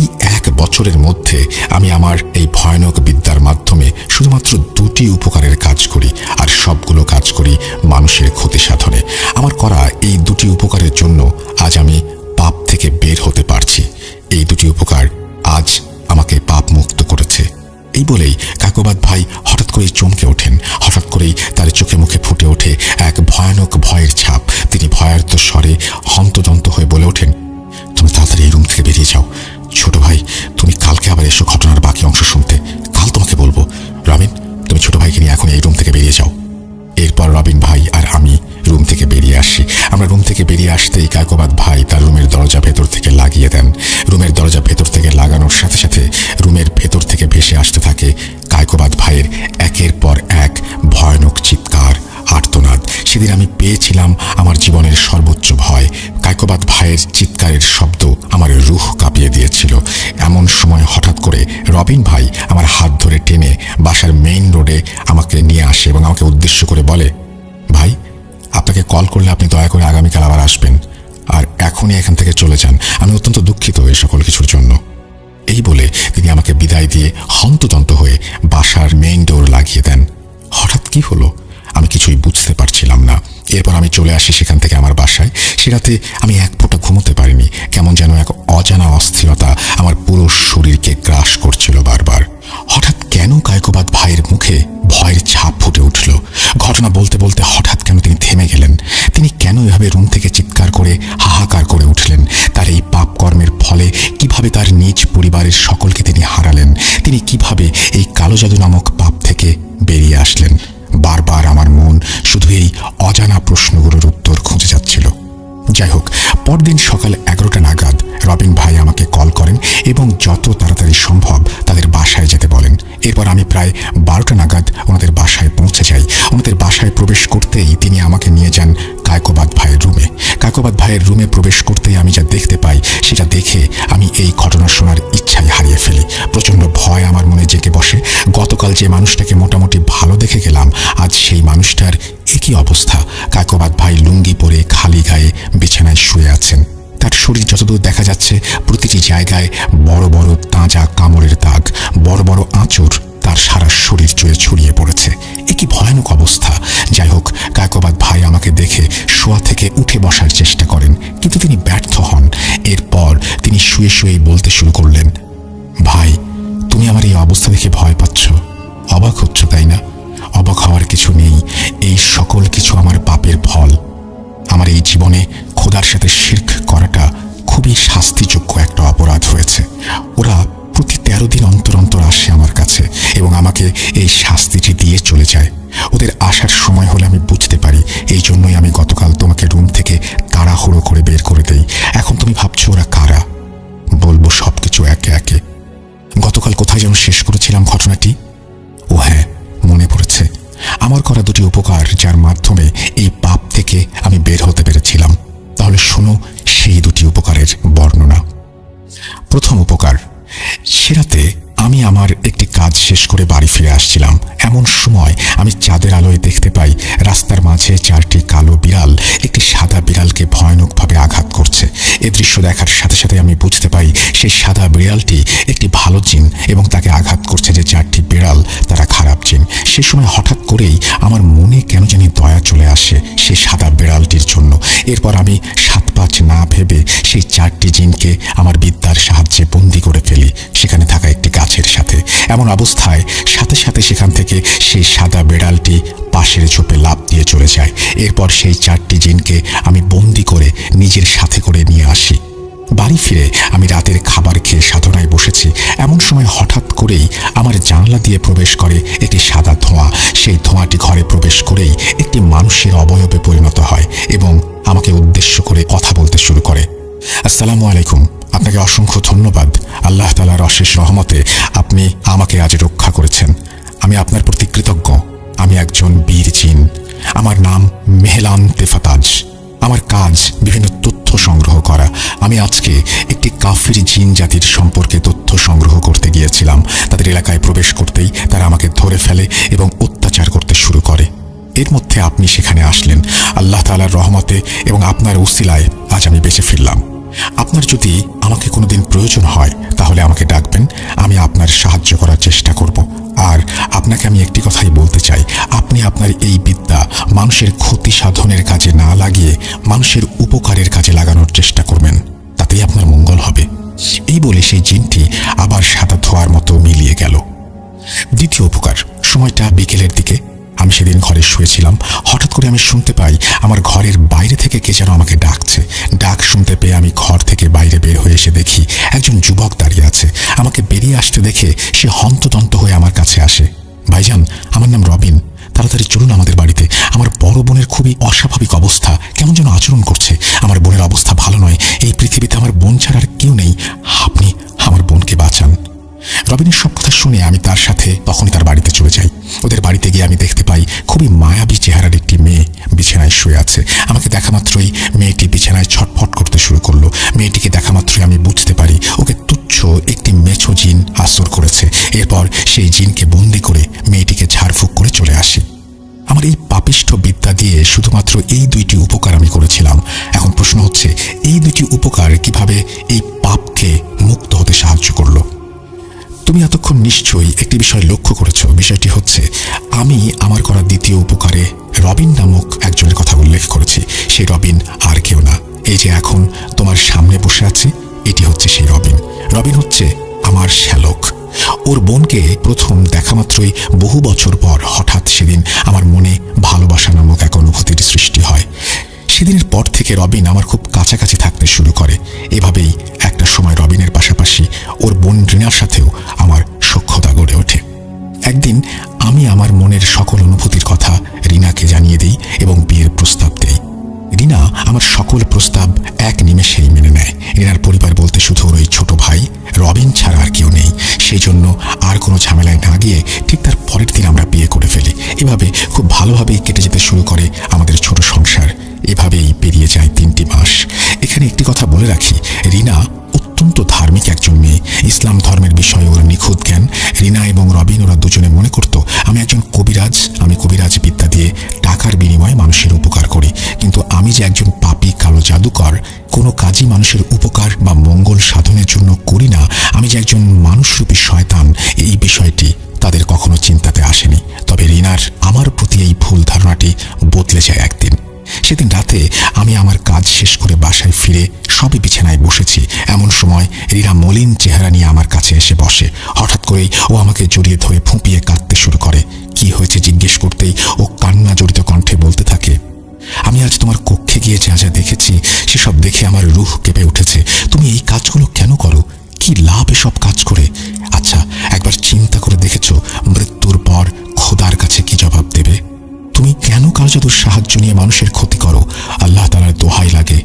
এই এক বছরের মধ্যে আমি আমার এই ভয়ানক বিদ্যার মাধ্যমে শুধুমাত্র দুটি উপকারের কাজ করি, আর সবগুলো কাজ করি মানুষের ক্ষতি সাধনে। আমার করা এই দুটি উপকারের জন্য আজ আমি পাপ থেকে বের হতে পারছি। এই দুটি উপকার আজ আমাকে পাপ মুক্ত করেছে। এই বলেই কাকবাদ ভাই হঠাৎ করেই চমকে ওঠেন। হঠাৎ করেই তার চোখে মুখে ফুটে ওঠে এক ভয়ানক ভয়ের ছাপ। তিনি ভয়ার্ত স্বরে হন্তদন্ত হয়ে বলে ওঠেন, তুমি তাড়াতাড়ি এই রুম থেকে বেরিয়ে যাও। ছোট ভাই, তুমি কালকে আবার এসো ঘটনার বাকি অংশ শুনতে। কাল তোমাকে বলবো। রবিন, তুমি ছোট ভাইকে নিয়ে এখন এই রুম থেকে বেরিয়ে যাও। এরপর রবিন ভাই আর আমি রুম থেকে বেরিয়ে আসি। আমরা রুম থেকে বেরিয়ে আসতেই কাকবাদ ভাই তার রুমের দরজা ভেতর থেকে লাগিয়ে দেন। রুমের দরজা ভেতর থেকে লাগানোর সাথে সাথে রুমের ভেতর থেকে ভেসে আসতে থাকে কায়কোবাদ ভাইয়ের একের পর এক ভয়ানক চিৎকার, আর্তনাদ। সেদিন আমি পেয়েছিলাম আমার জীবনের সর্বোচ্চ ভয়। কায়কোবাদ ভাইয়ের চিৎকারের শব্দ আমার রুহ কাঁপিয়ে দিয়েছিল। এমন সময় হঠাৎ করে রবিন ভাই আমার হাত ধরে টেনে বাসার মেইন রোডে আমাকে নিয়ে আসে এবং আমাকে উদ্দেশ্য করে বলে, ভাই, আপনাকে কল করলে আপনি দয়া করে আগামীকাল আবার আসবেন, আর এখনই এখান থেকে চলে যান। আমি অত্যন্ত দুঃখিত এই সকল কিছুর জন্য। এই বলে তিনি আমাকে বিদায় দিয়ে হন্তদন্ত হয়ে বাসার মেইন ডোর লাগিয়ে দেন। হঠাৎ কি হলো আমি কিছুই বুঝতে পারছিলাম না। এরপর আমি চলে আসি সেখান থেকে আমার বাসায়। সে রাতে আমি এক ফোঁটা ঘুমোতে পারিনি। কেমন যেন এক অজানা অস্থিরতা আমার পুরো শরীরকে গ্রাস করছিল বারবার। হঠাৎ কেন কায়কোবাদ ভাইয়ের মুখে ভয়ের ছাপ ফুটে উঠল? ঘটনা বলতে বলতে হঠাৎ কেন তিনি থেমে গেলেন? তিনি কেন এভাবে রুম থেকে চিৎকার করে হাহাকার করে উঠলেন? তার এই পাপ কর্মের ফলে কিভাবে তার নিজ পরিবারের সকলকে তিনি হারালেন? তিনি কিভাবে এই কালো জাদু নামক পাপ থেকে বেরিয়ে আসলেন? বারবার আমার মন শুধু এই অজানা প্রশ্নগুলোর উত্তর খুঁজে যাচ্ছিল। যাই হোক, পরদিন সকাল 11টা নাগাদ রবিন ভাই আমাকে কল করেন এবং যত তাড়াতাড়ি সম্ভব তাদের বাসায় যেতে বলেন। এরপর আমি প্রায় 12টা নাগাদ ওনাদের বাসায় পৌঁছে যাই। ওনাদের বাসায় প্রবেশ করতেই তিনি আমাকে নিয়ে যান কায়কোবাদ ভাইয়ের রুমে। কায়কোবাদ ভাইয়ের রুমে প্রবেশ করতেই আমি যা দেখতে পাই সেটা দেখে আমি এই ঘটনা শোনার ইচ্ছাই হারিয়ে ফেলি। প্রচণ্ড ভয় আমার মনে জেগে বসে। গতকাল যে মানুষটাকে মোটামুটি ভালো দেখে গেলাম, আজ সেই মানুষটার একই অবস্থা। কায়কোবাদ ভাই লুঙ্গি পরে খালি গায়ে বিছানায় শুয়ে আছেন। তার শরীর যতদূর দেখা যাচ্ছে প্রতিটি জায়গায় বড় বড় তাজা কামড়ের দাগ, বড় বড় আঁচড় তার সারা শরীর জুড়ে ছড়িয়ে পড়েছে। একই ভয়ানক অবস্থা। যাই হোক, কায়কোবাদ ভাই আমাকে দেখে শোয়া থেকে উঠে বসার চেষ্টা করেন, কিন্তু তিনি ব্যর্থ হন। এরপর তিনি শুয়ে শুয়েই বলতে শুরু করলেন, ভাই, তুমি আমার এই অবস্থা দেখে ভয় পাচ্ছ? অবাক হচ্ছ তাই না? অবাক হওয়ার কিছু নেই। এই সকল কিছু আমার পাপের ফল। আমার এই জীবনে খোদার সাথে শিরক করাটা খুবই শাস্তিযোগ্য একটা অপরাধ হয়েছে। ওরা প্রতি 13 দিন অন্তর অন্তর আসে আমার কাছে এবং আমাকে এই শাস্তিটি দিয়ে চলে যায়। ওদের আসার সময় হলে আমি বুঝতে পারি। এই জন্যই আমি গতকাল তোমাকে রুম থেকে তাড়াহুড়ো করে বের করে দেই। এখন তুমি ভাবছো ওরা কারা? বলবো সবকিছু একে একে। গতকাল কোথায় যেন শেষ করেছিলাম ঘটনাটি? ও হ্যাঁ, মনে পড়েছে। আমার করা দুটি উপকার যার মাধ্যমে এই পাপ থেকে আমি বের হতে পেরেছিলাম। তাহলে শোনো সেই দুটি উপকারের বর্ণনা। প্রথম উপকার, সে রাতে আমি আমার একটি কাজ শেষ করে বাড়ি ফিরে আসছিলাম। এমন সময় আমি চাঁদের আলোয় দেখতে পাই রাস্তার মাঝে 4টি কালো বিড়াল একটি সাদা বিড়ালকে ভয়ানকভাবে আঘাত করছে। এ দৃশ্য দেখার সাথে সাথে আমি বুঝতে পাই সেই সাদা বিড়ালটি একটি ভালো জিন এবং তাকে আঘাত করছে যে 4টি বিড়াল তারা খারাপ জিন। সে সময় হঠাৎ করেই আমার মনে কেন জানি দয়া চলে আসে সেই সাদা বিড়ালটির জন্য। এরপর আমি 7-5 না ভেবে সেই 4টি জিনকে আমার বিদ্যার সাহায্যে বন্দি করে ফেলি সেখানে থাকা একটি গাছের সাথে। এমন অবস্থায় সাথে সাথে সেখান থেকে সেই সাদা বিড়ালটি পাশের ঝোপে লাফ দিয়ে চলে যায়। এরপর সেই 4টি জিনকে আমি বন্দি করে নিজের সাথে করে নিয়ে আসি। বাড়ি ফিরে আমি রাতের খাবার খেয়ে সাধনায় বসেছি। এমন সময় হঠাৎ করেই আমার জানলা দিয়ে প্রবেশ করে একটি সাদা ধোঁয়া। সেই ধোঁয়াটি ঘরে প্রবেশ করেই একটি মানুষের অবয়বে পরিণত হয় এবং আমাকে উদ্দেশ্য করে কথা বলতে শুরু করে। আসসালামু আলাইকুম। আপনাকে অসংখ্য ধন্যবাদ। আল্লাহ তাআলার অশেষ রহমতে আপনি আমাকে আজ রক্ষা করেছেন। আমি আপনার প্রতি কৃতজ্ঞ। আমি একজন বীর জিন। আমার নাম মেহলান তেফাতাজ। আমার কাজ বিভিন্ন তথ্য সংগ্রহ করা। আমি আজকে একটি কাফির জিন জাতির সম্পর্কে তথ্য সংগ্রহ করতে গিয়েছিলাম। তাদের এলাকায় প্রবেশ করতেই তারা আমাকে ধরে ফেলে এবং অত্যাচার করতে শুরু করে। এর মধ্যে আপনি সেখানে আসলেন। আল্লাহ তাআলার রহমতে এবং আপনার উসিলায় আজ আমি বেঁচে ফিরলাম। আপনার যদি আমাকে কোনোদিন প্রয়োজন হয় তাহলে আমাকে ডাকবেন। আমি আপনার সাহায্য করার চেষ্টা করব। আর আপনাকে আমি একটি কথাই বলতে চাই, আপনি আপনার এই বিদ্যা মানুষের ক্ষতি সাধনের কাজে না লাগিয়ে মানুষের উপকারের কাজে লাগানোর চেষ্টা করবেন। তাতেই আপনার মঙ্গল হবে। এই বলে সেই জিনটি আবার সাদা ধোঁয়ার মতো মিলিয়ে গেল। দ্বিতীয় উপকার, সময়টা বিকেলের দিকে। আমি সেদিন ঘরে শুয়েছিলাম। হঠাৎ করে আমি শুনতে পাই আমার ঘরের বাইরে থেকে কে যেন আমাকে ডাকছে। ডাক শুনতে পেয়ে আমি ঘর থেকে বাইরে বের হয়ে এসে দেখি একজন যুবক দাঁড়িয়ে আছে। আমাকে বেরিয়ে আসতে দেখে সে হন্তদন্ত হয়ে আমার কাছে আসে। ভাইজান, আমার নাম রবিন। তাড়াতাড়ি চলুন আমাদের বাড়িতে। আমার বড় বোনের খুবই অস্বাভাবিক অবস্থা, কেমন যেন আচরণ করছে। আমার বোনের অবস্থা ভালো নয়। এই পৃথিবীতে আমার বোন ছাড়া আর কেউ নেই। আপনি আমার বোনকে বাঁচান। রবিনের সব কথা শুনে আমি তার সাথে তখনই তার বাড়িতে চলে যাই। ওদের বাড়িতে গিয়ে আমি দেখতে পাই খুবই মায়াবী চেহারার একটি মেয়ে বিছানায় শুয়ে আছে। আমাকে দেখা মাত্রই মেয়েটি বিছানায় ছটফট করতে শুরু করলো। মেয়েটিকে দেখা মাত্রই আমি বুঝতে পারি ওকে তুচ্ছ একটি মেছো জিন আসর করেছে। এরপর সেই জিনকে বন্দি করে মেয়েটিকে ঝাড়ফুঁক করে চলে আসি। আমার এই পাপিষ্ঠ বিদ্যা দিয়ে শুধুমাত্র এই 2টি উপকার আমি করেছিলাম। এখন প্রশ্ন হচ্ছে, এই 2টি উপকার কিভাবে এই পাপকে মুক্ত হতে সাহায্য করলো? তুমি এতক্ষণ নিশ্চয়ই একটি বিষয় লক্ষ্য করেছো। বিষয়টি হচ্ছে, আমি আমার করা দ্বিতীয় উপকারে রবিন নামক একজনের কথা উল্লেখ করেছি। সেই রবিন আর কেউ না, এই যে এখন তোমার সামনে বসে আছে, এটি হচ্ছে সেই রবিন। রবিন হচ্ছে আমার শ্যালক। ওর বোনকে প্রথম দেখা মাত্রই বহু বছর পর হঠাৎ সেদিন আমার মনে ভালোবাসা নামক এক অনুভূতির সৃষ্টি হয়। সেদিনের পর থেকে রবিন আমার খুব কাছাকাছি থাকতে শুরু করে। এভাবেই একটা সময় রবিনের পাশাপাশি ওর বোন রিনার সাথেও আমার সখ্যতা গড়ে ওঠে। একদিন আমি আমার মনের সকল অনুভূতির কথা রিনাকে জানিয়ে দিই এবং বিয়ের প্রস্তাব দেই। রিনা আমার সকল প্রস্তাব এক নিমেষেই মেনে নেয়। রিনার পরিবার বলতে শুধু ওর ওই ছোট ভাই রবিন ছাড়া আর কেউ নেই। সেই জন্য আর কোনো ঝামেলায় না গিয়ে ঠিক তার পরের দিন আমরা বিয়ে করে ফেলি। এভাবে খুব ভালোভাবেই কেটে যেতে শুরু করে আমাদের ছোট সংসার। এভাবেই পেরিয়ে যায় 3টি মাস। এখানে একটি কথা বলে রাখি, রিনা অত্যন্ত ধার্মিক একজন মেয়ে। ইসলাম ধর্মের বিষয়ে ওর নিখুঁত জ্ঞান। রিনা এবং রবিন ওরা দুজনে মনে করত আমি একজন কবিরাজ। আমি কবিরাজ বিদ্যা দিয়ে টাকার বিনিময়ে মানুষের উপকার করি। কিন্তু আমি যে একজন পাপী কালো জাদুকর, কোনো কাজই মানুষের উপকার বা মঙ্গল সাধনের জন্য করি না। আমি যে একজন মানুষরূপী শয়তান, এই বিষয়টি তাদের কখনো চিন্তাতে আসেনি। তবে রিনার আমার প্রতি এই ভুল ধারণাটি বদলে যায় একদিন। সেদিন রাতে আমি আমার কাজ শেষ করে বাসায় ফিরে সবে বিছানায় বসেছি। এমন সময় রিনা মলিন চেহারা নিয়ে আমার কাছে এসে বসে। হঠাৎ করেই ও আমাকে জড়িয়ে ধরে ফুঁপিয়ে কাঁদতে শুরু করে। কি হয়েছে জিজ্ঞেস করতেই ও কান্না জড়িত কণ্ঠে বলতে থাকে, আমি আজ তোমার কক্ষে গিয়ে যা যা দেখেছি সেসব দেখে আমার রুহ কেঁপে উঠেছে। তুমি এই কাজগুলো কেন করো? কি লাভ এসব কাজ করে? আচ্ছা, একবার চিন্তা করে দেখেছো মৃত্যুর পর খোদার কাছে কি জবাব দেবে? তুমি কেন কালজাদুর সাহায্য নিয়ে মানুষের ক্ষতি করো? আল্লাহ তাআলার দোহাই লাগে,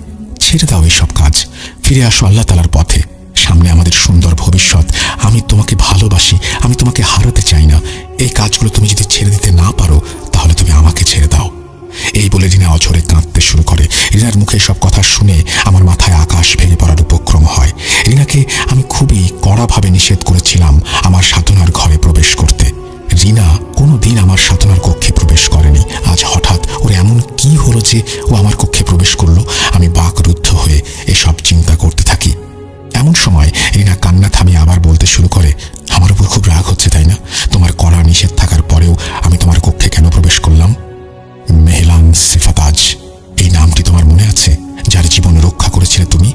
ছেড়ে দাও এইসব কাজ। ফিরে আসো আল্লাহ তাআলার পথে। সামনে আমাদের সুন্দর ভবিষ্যৎ। আমি তোমাকে ভালোবাসি, আমি তোমাকে হারাতে চাই না। এই কাজগুলো তুমি যদি ছেড়ে দিতে না পারো তাহলে তুমি আমাকে ছেড়ে দাও। এই বলে রিনা অঝরে কাঁদতে শুরু করে। রিনার মুখে সব কথা শুনে আমার মাথায় আকাশ ভেঙে পড়ার উপক্রম হয়। রিনাকে আমি খুবই কড়াভাবে নিষেধ করেছিলাম আমার সাধনার ঘরে প্রবেশ করতে। রিনা কোনোদিন আমার সাধনার কক্ষে প্রবেশ করেনি। আজ হঠাৎ ওর এমন কি হলো যে ও আমার কক্ষে প্রবেশ করলো? আমি বাকরুদ্ধ হয়ে এসব চিন্তা করতে থাকি। এমন সময় রিনা কান্না থামিয়ে আবার বলতে শুরু করে, আমার উপর খুব রাগ হচ্ছে তাই না? তোমার কড়া নিষেধ থাকার পরেও আমি তোমার কক্ষে কেন প্রবেশ করলাম? মেহলান সিফাতাজ, এই নামটি তোমার মনে আছে? যার জীবন রক্ষা করেছিলে তুমি,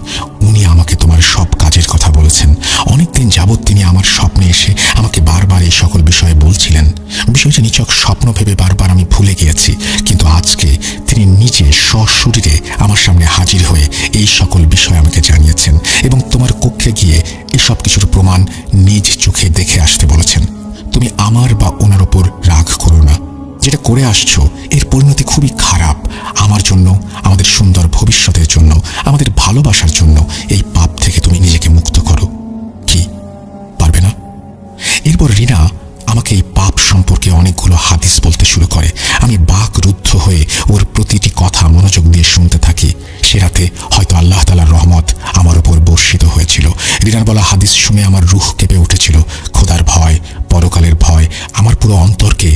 উনি আমাকে তোমার সব কাজের কথা বলেছেন। অনেকদিন যাবৎ তিনি আমার স্বপ্নে এসে আমাকে বারবার এই সকল বিষয়ে বলছিলেন। বিষয়টা নিছক স্বপ্ন ভেবে বারবার আমি ভুলে গিয়েছি, কিন্তু আজকে তিনি নিজে সশরীরে আমার সামনে হাজির হয়ে এই সকল বিষয় আমাকে জানিয়েছেন এবং তোমার কক্ষে গিয়ে এসব কিছুর প্রমাণ নিজ চোখে দেখে আসতে বলেছেন। তুমি আমার বা ওনার ওপর রাগ করো না। যেটা করে আসছো এর পরিণতি খুবই খারাপ। আমার জন্য, আমাদের সুন্দর ভবিষ্যতের জন্য, আমাদের ভালোবাসার জন্য এই পাপ থেকে তুমি নিজেকে মুক্ত করো। কি পারবে না? এরপর রিনা আমাকে এই পাপ সম্পর্কে অনেকগুলো হাদিস বলতে শুরু করে। আমি বাকরুদ্ধ হয়ে ওর প্রতিটি কথা মনোযোগ দিয়ে শুনতে থাকি। সে রাতে হয়তো আল্লাহ তাআলার রহমত আমার উপর বর্ষিত হয়েছিল। রিনার বলা হাদিস শুনে আমার রুহ কেঁপে উঠেছিল। খোদার ভয়, পরকালের ভয় আমার পুরো অন্তরকে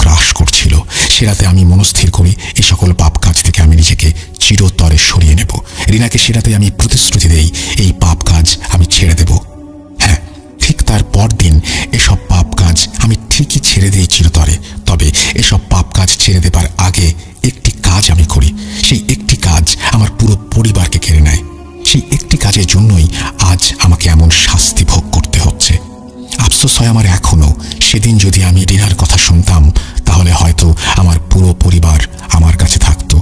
গ্রাস করছিল। সে রাতে আমি মনস্থির করি এই সকল পাপ কাজ থেকে আমি নিজেকে চিরতরে সরিয়ে নেব। রিনাকে সে রাতে আমি প্রতিশ্রুতি দেই এই পাপ কাজ আমি ছেড়ে দেব। হ্যাঁ, ঠিক তার পরদিন এসব পাপ কাজ আমি ঠিকই ছেড়ে দিই চিরতরে। তবে এসব পাপ কাজ ছেড়ে দেবার আগে একটি কাজ আমি করি। সেই একটি কাজ আমার পুরো পরিবারকে কেড়ে নেয়। সেই একটি কাজের জন্যই আজ আমাকে এমন শাস্তি ভোগ করতে হচ্ছে। আফসোস হয় আমার এখনো, সেদিন যদি আমি রিনার কথা শুনতাম তাহলে হয়তো আমার পুরো পরিবার আমার কাছে থাকতো।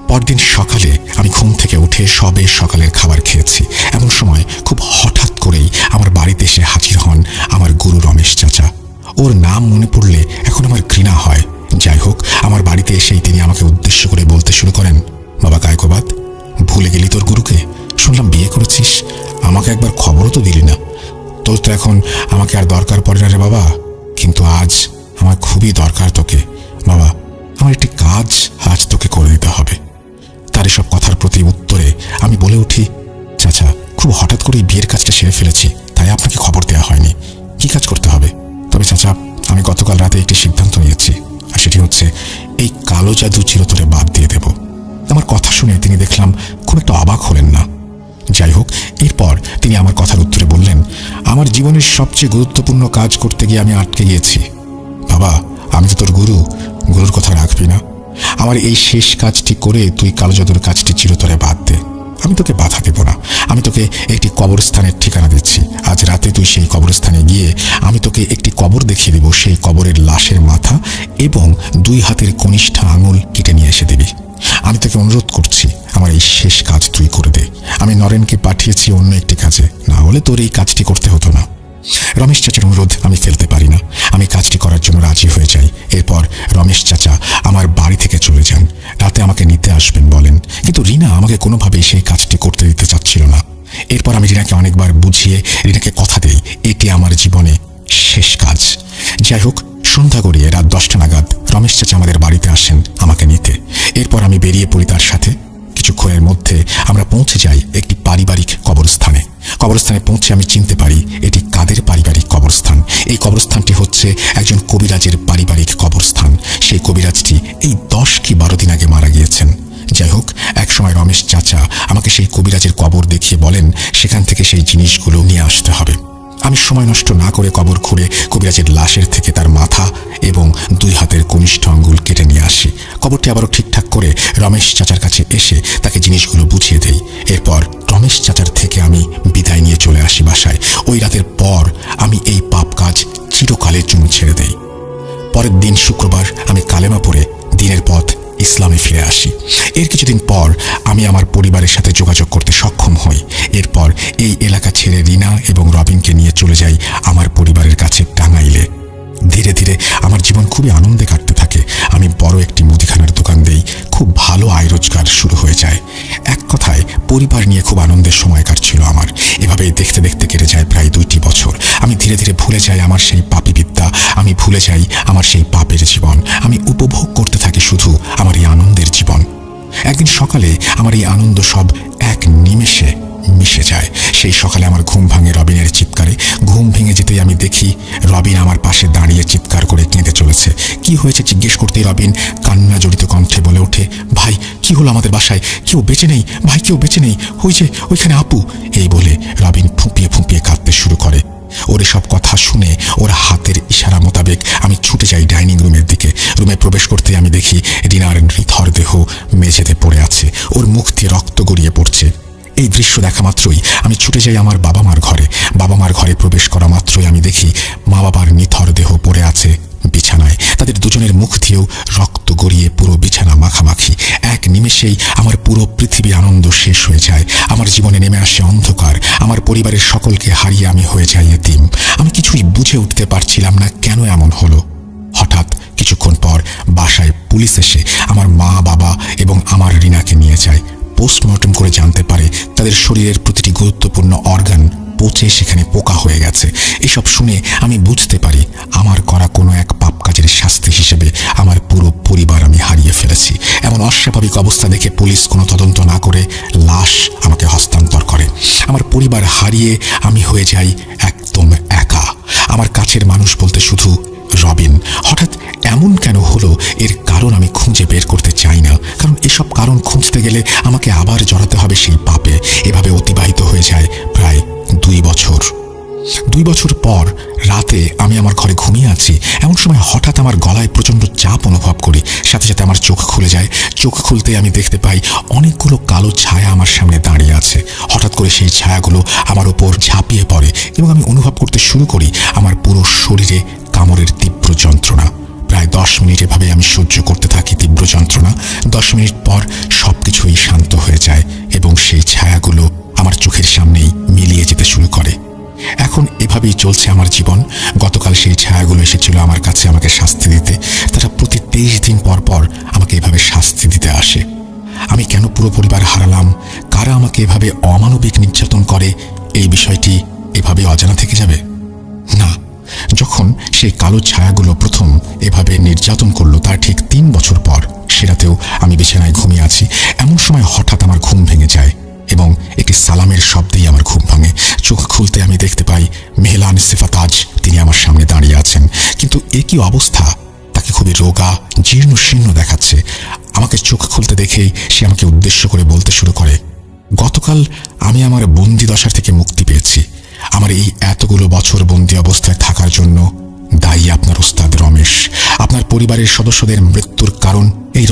পরদিন সকালে আমি ঘুম থেকে উঠে সবে সকালের খাবার খেয়েছি। এমন সময় খুব হঠাৎ করেই আমার বাড়িতে এসে হাজির হন আমার গুরু রমেশ চাচা। ওর নাম মনে পড়লে এখন আমার ঘৃণা হয়। যাই হোক, আমার বাড়িতে এসেই তিনি আমাকে উদ্দেশ্য করে বলতে শুরু করেন, বাবা গায়কবাদ, ভুলে গেলি তোর গুরুকে? শুনলাম বিয়ে করেছিস, আমাকে একবার খবরও তো দিলি না। তোর তো এখন আমাকে আর দরকার পড়ে না রে বাবা, কিন্তু আজ আমার খুবই দরকার তোকে। বাবা, আমার একটি কাজ আজ তোকে করে দিতে হবে। তার এসব কথার প্রতি উত্তরে আমি বলে উঠি, চাচা, খুব হঠাৎ করে বিয়ের কাজটা সেরে ফেলেছি, তাই আপনাকে খবর দেওয়া হয়নি। কি কাজ করতে হবে? তবে চাচা, আমি গতকাল রাতে একটি সিদ্ধান্ত নিয়েছি, আর সেটি হচ্ছে এই কালো জাদু চিরতরে বাদ দিয়ে দেব। আমার কথা শুনে তিনি দেখলাম খুব একটা অবাক হলেন না। যাই হোক, এরপর তিনি আমার কথার উত্তরে বললেন, আমার জীবনের সবচেয়ে গুরুত্বপূর্ণ কাজ করতে গিয়ে আমি আটকে গিয়েছি। বাবা, আমি তো তোর গুরু, গুরুর কথা রাখবি না? আমার এই শেষ কাজটি করে তুই কালো জাদুর কাজটি চিরতরে বাদ দে। আমি তোকে বাধা দেব না। আমি তোকে একটি কবরস্থানের ঠিকানা দিচ্ছি। আজ রাতে তুই সেই কবরস্থানে গিয়ে আমি তোকে একটি কবর দেখিয়ে দেব। সেই কবরের লাশের মাথা এবং 2 হাতের কনিষ্ঠা আঙুল কেটে নিয়ে এসে দিবি। আমি তোকে অনুরোধ করছি, আমার এই শেষ কাজ তুই করে দে। আমি নরেনকে পাঠিয়েছি অন্য একটি কাজে, না হলে তোর এই কাজটি করতে হতো না। রমেশ চাচার অনুরোধ আমি ফেলতে পারি না। আমি কাজটি করার জন্য রাজি হয়ে যাই। এরপর রমেশ চাচা আমার বাড়ি থেকে চলে যান। রাতে আমাকে নিতে আসবেন বলেন, কিন্তু রিনা আমাকে কোনোভাবেই সেই কাজটি করতে দিতে চাচ্ছিল না। এরপর আমি রিনাকে অনেকবার বুঝিয়ে রিনাকে কথা দেই এটি আমার জীবনে শেষ কাজ। যাই হোক, সন্ধ্যা গড়িয়ে রাত 10টা নাগাদ রমেশ চাচা আমাদের বাড়িতে আসেন আমাকে নিতে। এরপর আমি বেরিয়ে পড়ি তার সাথে। কিছুক্ষণের মধ্যে আমরা পৌঁছে যাই একটি পারিবারিক কবরস্থানে। কবরস্থানে পৌঁছে আমি চিনতে পারি এটি কাদের পারিবারিক কবরস্থান। এই কবরস্থানটি হচ্ছে একজন কবিরাজের পারিবারিক কবরস্থান। সেই কবিরাজটি এই 10 কি 12 দিন আগে মারা গিয়েছেন। যাই হোক, একসময় রমেশ চাচা আমাকে সেই কবিরাজের কবর দেখিয়ে বলেন সেখান থেকে সেই জিনিসগুলো নিয়ে আসতে হবে। আমি সময় নষ্ট না করে কবর খুঁড়ে কবিরাজের লাশের থেকে তার মাথা এবং 2 হাতের কনিষ্ঠ আঙ্গুল কেটে নিয়ে আসি। কবরটি আবারও ঠিকঠাক করে রমেশ চাচার কাছে এসে তাকে জিনিসগুলো বুঝিয়ে দেই। এরপর রমেশ চাচার থেকে আমি বিদায় নিয়ে চলে আসি বাসায়। ওই রাতের পর আমি এই পাপ কাজ চিরকালের জন্য ছেড়ে দেই। পরের দিন শুক্রবার আমি কালেমা পড়ে দিনের পথ ইসলামে ফিরে আসি। এর কিছুদিন পর আমি আমার পরিবারের সাথে যোগাযোগ করতে সক্ষম হই। এরপর এই এলাকা ছেড়ে রিনা এবং রবিনকে নিয়ে চলে যাই আমার পরিবারের কাছে টাঙ্গাইলে। ধীরে ধীরে আমার জীবন খুবই আনন্দে কাটতে থাকে। আমি বড় একটি মুদিখানার দোকান দেই। খুব ভালো আয় রোজগার শুরু হয়ে যায়। এক কথায় পরিবার নিয়ে খুব আনন্দের সময় কাটছিল আমার। এভাবেই দেখতে দেখতে কেটে যায় প্রায় 2টি বছর। আমি ধীরে ধীরে ভুলে যাই আমার সেই পাপী বিদ্যা। আমি ভুলে যাই আমার সেই পাপের জীবন। আমি উপভোগ করতে থাকি শুধু আমার এই আনন্দের জীবন। একদিন সকালে আমার এই আনন্দ সব এক নিমেষে মিশে যায়। সেই সকালে আমার ঘুম ভাঙে রবিনের চিৎকারে। ঘুম ভেঙে যেতেই আমি দেখি রবিন আমার পাশে দাঁড়িয়ে চিৎকার করে কেঁদে চলেছে। কি হয়েছে জিজ্ঞেস করতেই রবিন কান্না জড়িত কণ্ঠে বলে ওঠে, ভাই কি হলো আমাদের বাসায়? কেউ বেঁচে নেই ভাই, কেউ বেঁচে নেই। ওই যে ওইখানে আপু। এই বলে রবিন ফুঁপিয়ে ফুঁপিয়ে কাঁদতে শুরু করে। ওর সব কথা শুনে ওর হাতের ইশারা মোতাবেক আমি ছুটে যাই ডাইনিং রুমের দিকে। রুমে প্রবেশ করতে আমি দেখি রিনার নিথর দেহ মেঝেতে পড়ে আছে। ওর মুখ দিয়ে রক্ত গড়িয়ে পড়ছে। এই দৃশ্য দেখা মাত্রই আমি ছুটে যাই আমার বাবা মার ঘরে। বাবা মার ঘরে প্রবেশ করা মাত্রই আমি দেখি মা বাবার নিথর দেহ পড়ে আছে বিছানায়। তাদের দুজনের মুখ দিয়েও রক্ত গড়িয়ে পুরো বিছানা মাখামাখি। এক নিমেষেই আমার পুরো পৃথিবীর আনন্দ শেষ হয়ে যায়। আমার জীবনে নেমে আসে অন্ধকার। আমার পরিবারের সকলকে হারিয়ে আমি হয়ে যাই এতিম। আমি কিছুই বুঝে উঠতে পারছিলাম না কেন এমন হলো। হঠাৎ কিছুক্ষণ পর বাসায় পুলিশ এসে আমার মা বাবা এবং আমার রিনাকে নিয়ে যায়। পোস্টমর্টম করে জানতে পারে তাদের শরীরের প্রতিটি গুরুত্বপূর্ণ অর্গান পচে সেখানে পোকা হয়ে গেছে। এসব শুনে আমি বুঝতে পারি আমার করা কোনো এক পাপ কাজের শাস্তি হিসেবে আমার পুরো পরিবার আমি হারিয়ে ফেলেছি। এমন অস্বাভাবিক অবস্থা দেখে পুলিশ কোনো তদন্ত না করে লাশ আমাকে হস্তান্তর করে। আমার পরিবার হারিয়ে আমি হয়ে যাই একদম একা। আমার কাছের মানুষ বলতে শুধু রবিন। হঠাৎ এমন কেন হলো এর কারণ আমি খুঁজে বের করতে চাই না, কারণ এসব কারণ খুঁজতে গেলে আমাকে আবার জড়াতে হবে সেই পাপে। এভাবে অতিবাহিত হয়ে যায় প্রায় 2 বছর। 2 বছর পর রাতে আমি আমার ঘরে ঘুমিয়ে আছি। এমন সময় হঠাৎ আমার গলায় প্রচণ্ড চাপ অনুভব করি। সাথে সাথে আমার চোখ খুলে যায়। চোখ খুলতেই আমি দেখতে পাই অনেকগুলো কালো ছায়া আমার সামনে দাঁড়িয়ে আছে। হঠাৎ করে সেই ছায়াগুলো আমার ওপর ঝাঁপিয়ে পড়ে এবং আমি অনুভব করতে শুরু করি আমার পুরো শরীরে কামড়ের তীব্র যন্ত্রণা। প্রায় 10 মিনিট এভাবে আমি সহ্য করতে থাকি তীব্র যন্ত্রণা। 10 মিনিট পর সবকিছুই শান্ত হয়ে যায় এবং সেই ছায়াগুলো আমার চোখের সামনেই মিলিয়ে যেতে শুরু করে। এখন এভাবেই চলছে আমার জীবন। গতকাল সেই ছায়াগুলো এসেছিল আমার কাছে আমাকে শাস্তি দিতে। তারা প্রতি 23 দিন পর পর আমাকে এভাবে শাস্তি দিতে আসে। আমি কেন পুরো পরিবার হারালাম, কারা আমাকে এভাবে অমানবিক নির্যাতন করে, এই বিষয়টি এভাবে অজানা থেকে যাবে না। যখন সেই কালো ছায়াগুলো প্রথম এভাবে নির্যাতন করলো তার ঠিক 3 বছর পর সেরাতেও আমি বিছানায় ঘুমিয়ে আছি। এমন সময় হঠাৎ আমার ঘুম ভেঙে যায় এবং একটি সালামের শব্দেই আমার ঘুম ভাঙে। চোখ খুলতে আমি দেখতে পাই মেহলান সিফাতাজ তিনি আমার সামনে দাঁড়িয়ে আছেন। কিন্তু এ কি অবস্থা, তাকে খুবই রোগা জীর্ণ শীর্ণ দেখাচ্ছে। আমাকে চোখ খুলতে দেখেই সে আমাকে উদ্দেশ্য করে বলতে শুরু করে, গতকাল আমি আমার বন্দি দশা থেকে মুক্তি পেয়েছি। আমার এই এতগুলো বছর বন্দি অবস্থায় থাকার জন্য দায়ী আপনার ওস্তাদ রমেশ। আপনার পরিবারের সদস্যদের মৃত্যুর কারণ এই